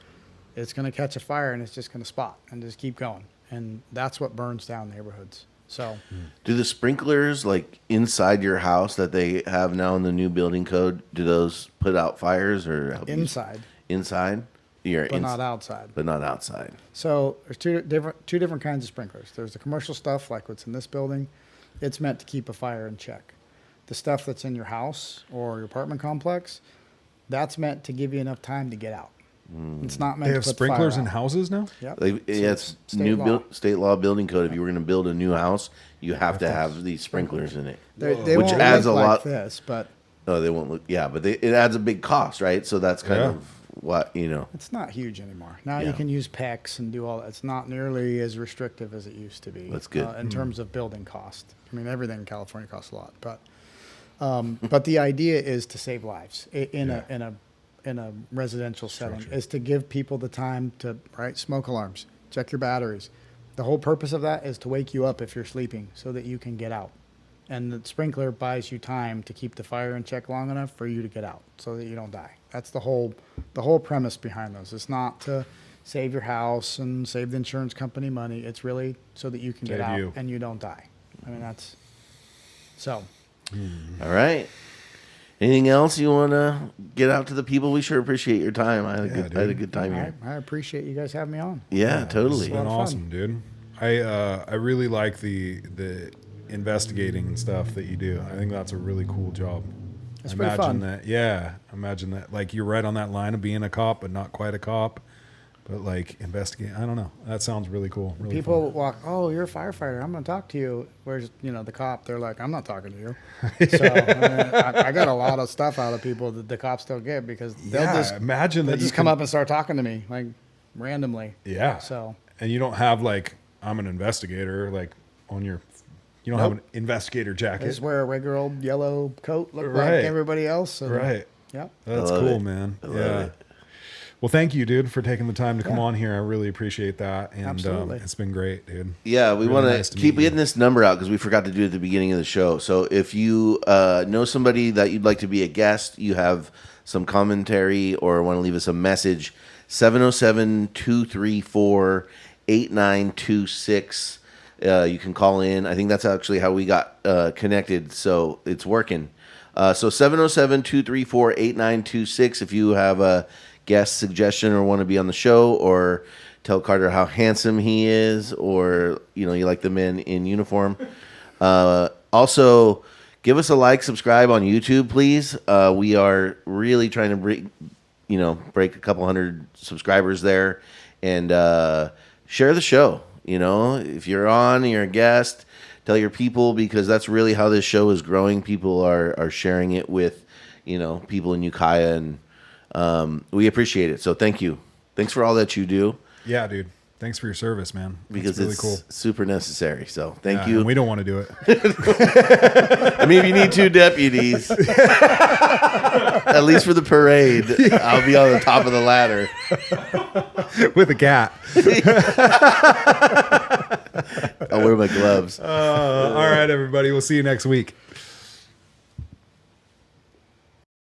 it's going to catch a fire and it's just going to spot and just keep going. And that's what burns down neighborhoods. So do the sprinklers like inside your house that they have now in the new building code, do those put out fires or help inside? Inside? But not outside. But not outside. So there's two different kinds of sprinklers. There's the commercial stuff like what's in this building. It's meant to keep a fire in check. The stuff that's in your house or your apartment complex, that's meant to give you enough time to get out. It's not meant to put sprinklers in houses now? Yep. It's state law building code. If you were going to build a new house, you have to have these sprinklers in it. They which won't adds look a like lot. this, but No, they won't look. Yeah, but it adds a big cost, right? So that's kind of what, you know. It's not huge anymore. Now Yeah. you can use PECs and do all that. It's not nearly as restrictive as it used to be. That's good. In terms of building cost. I mean, everything in California costs a lot, but the idea is to save lives in a residential setting. Is to give people the time to smoke alarms, check your batteries. The whole purpose of that is to wake you up if you're sleeping, so that you can get out. And the sprinkler buys you time to keep the fire in check long enough for you to get out, so that you don't die. That's the whole premise behind those. It's not to save your house and save the insurance company money. It's really so that you can get Save out you. and you don't die. I mean, that's so. All right. Anything else you want to get out to the people? We sure appreciate your time. I had a good time here. I appreciate you guys having me on. Yeah, It's totally. been lot of fun. awesome, dude. I really like the investigating and stuff that you do. I think that's a really cool job. It's pretty fun. Imagine that. Like, you're right on that line of being a cop, but not quite a cop. But like, investigate. I don't know. That sounds really cool. Really People fun. walk, oh, you're a firefighter. I'm going to talk to you. Where's, the cop? They're like, I'm not talking to you. So I got a lot of stuff out of people that the cops don't get, because they'll imagine that they'll you just come up and start talking to me, like, randomly. Yeah. So And you don't have like, I'm an investigator, like on your. You don't have an investigator I jacket. just wear a regular old yellow coat, look Right. like everybody else. And, Right. Yep. That's I love cool, it. man. I love Yeah. it. Well, thank you, dude, for taking the time to come Yeah. on here. I really appreciate that. And Absolutely. it's been great, dude. Yeah, we Really want nice to to keep meet you. getting this number out, because we forgot to do it at the beginning of the show. So if you know somebody that you'd like to be a guest, you have some commentary or want to leave us a message, 707-234-8926. You can call in. I think that's actually how we got connected, so it's working. So 707-234-8926 if you have a guest suggestion or want to be on the show, or tell Carter how handsome he is, or you like the men in uniform. Also, give us a like, subscribe on YouTube, please. We are really trying to break a couple hundred subscribers there, and share the show. If you're on, you're a guest, tell your people, because that's really how this show is growing. People are sharing it with, people in Ukiah, and we appreciate it. So thank you. Thanks for all that you do, Yeah, dude. Thanks for your service, man. because That's really it's cool. super necessary. So thank Yeah, you. and we don't want to do it. I mean, if you need 2 deputies, at least for the parade, I'll be on the top of the ladder. With a cat. I'll wear my gloves. All right, everybody. We'll see you next week.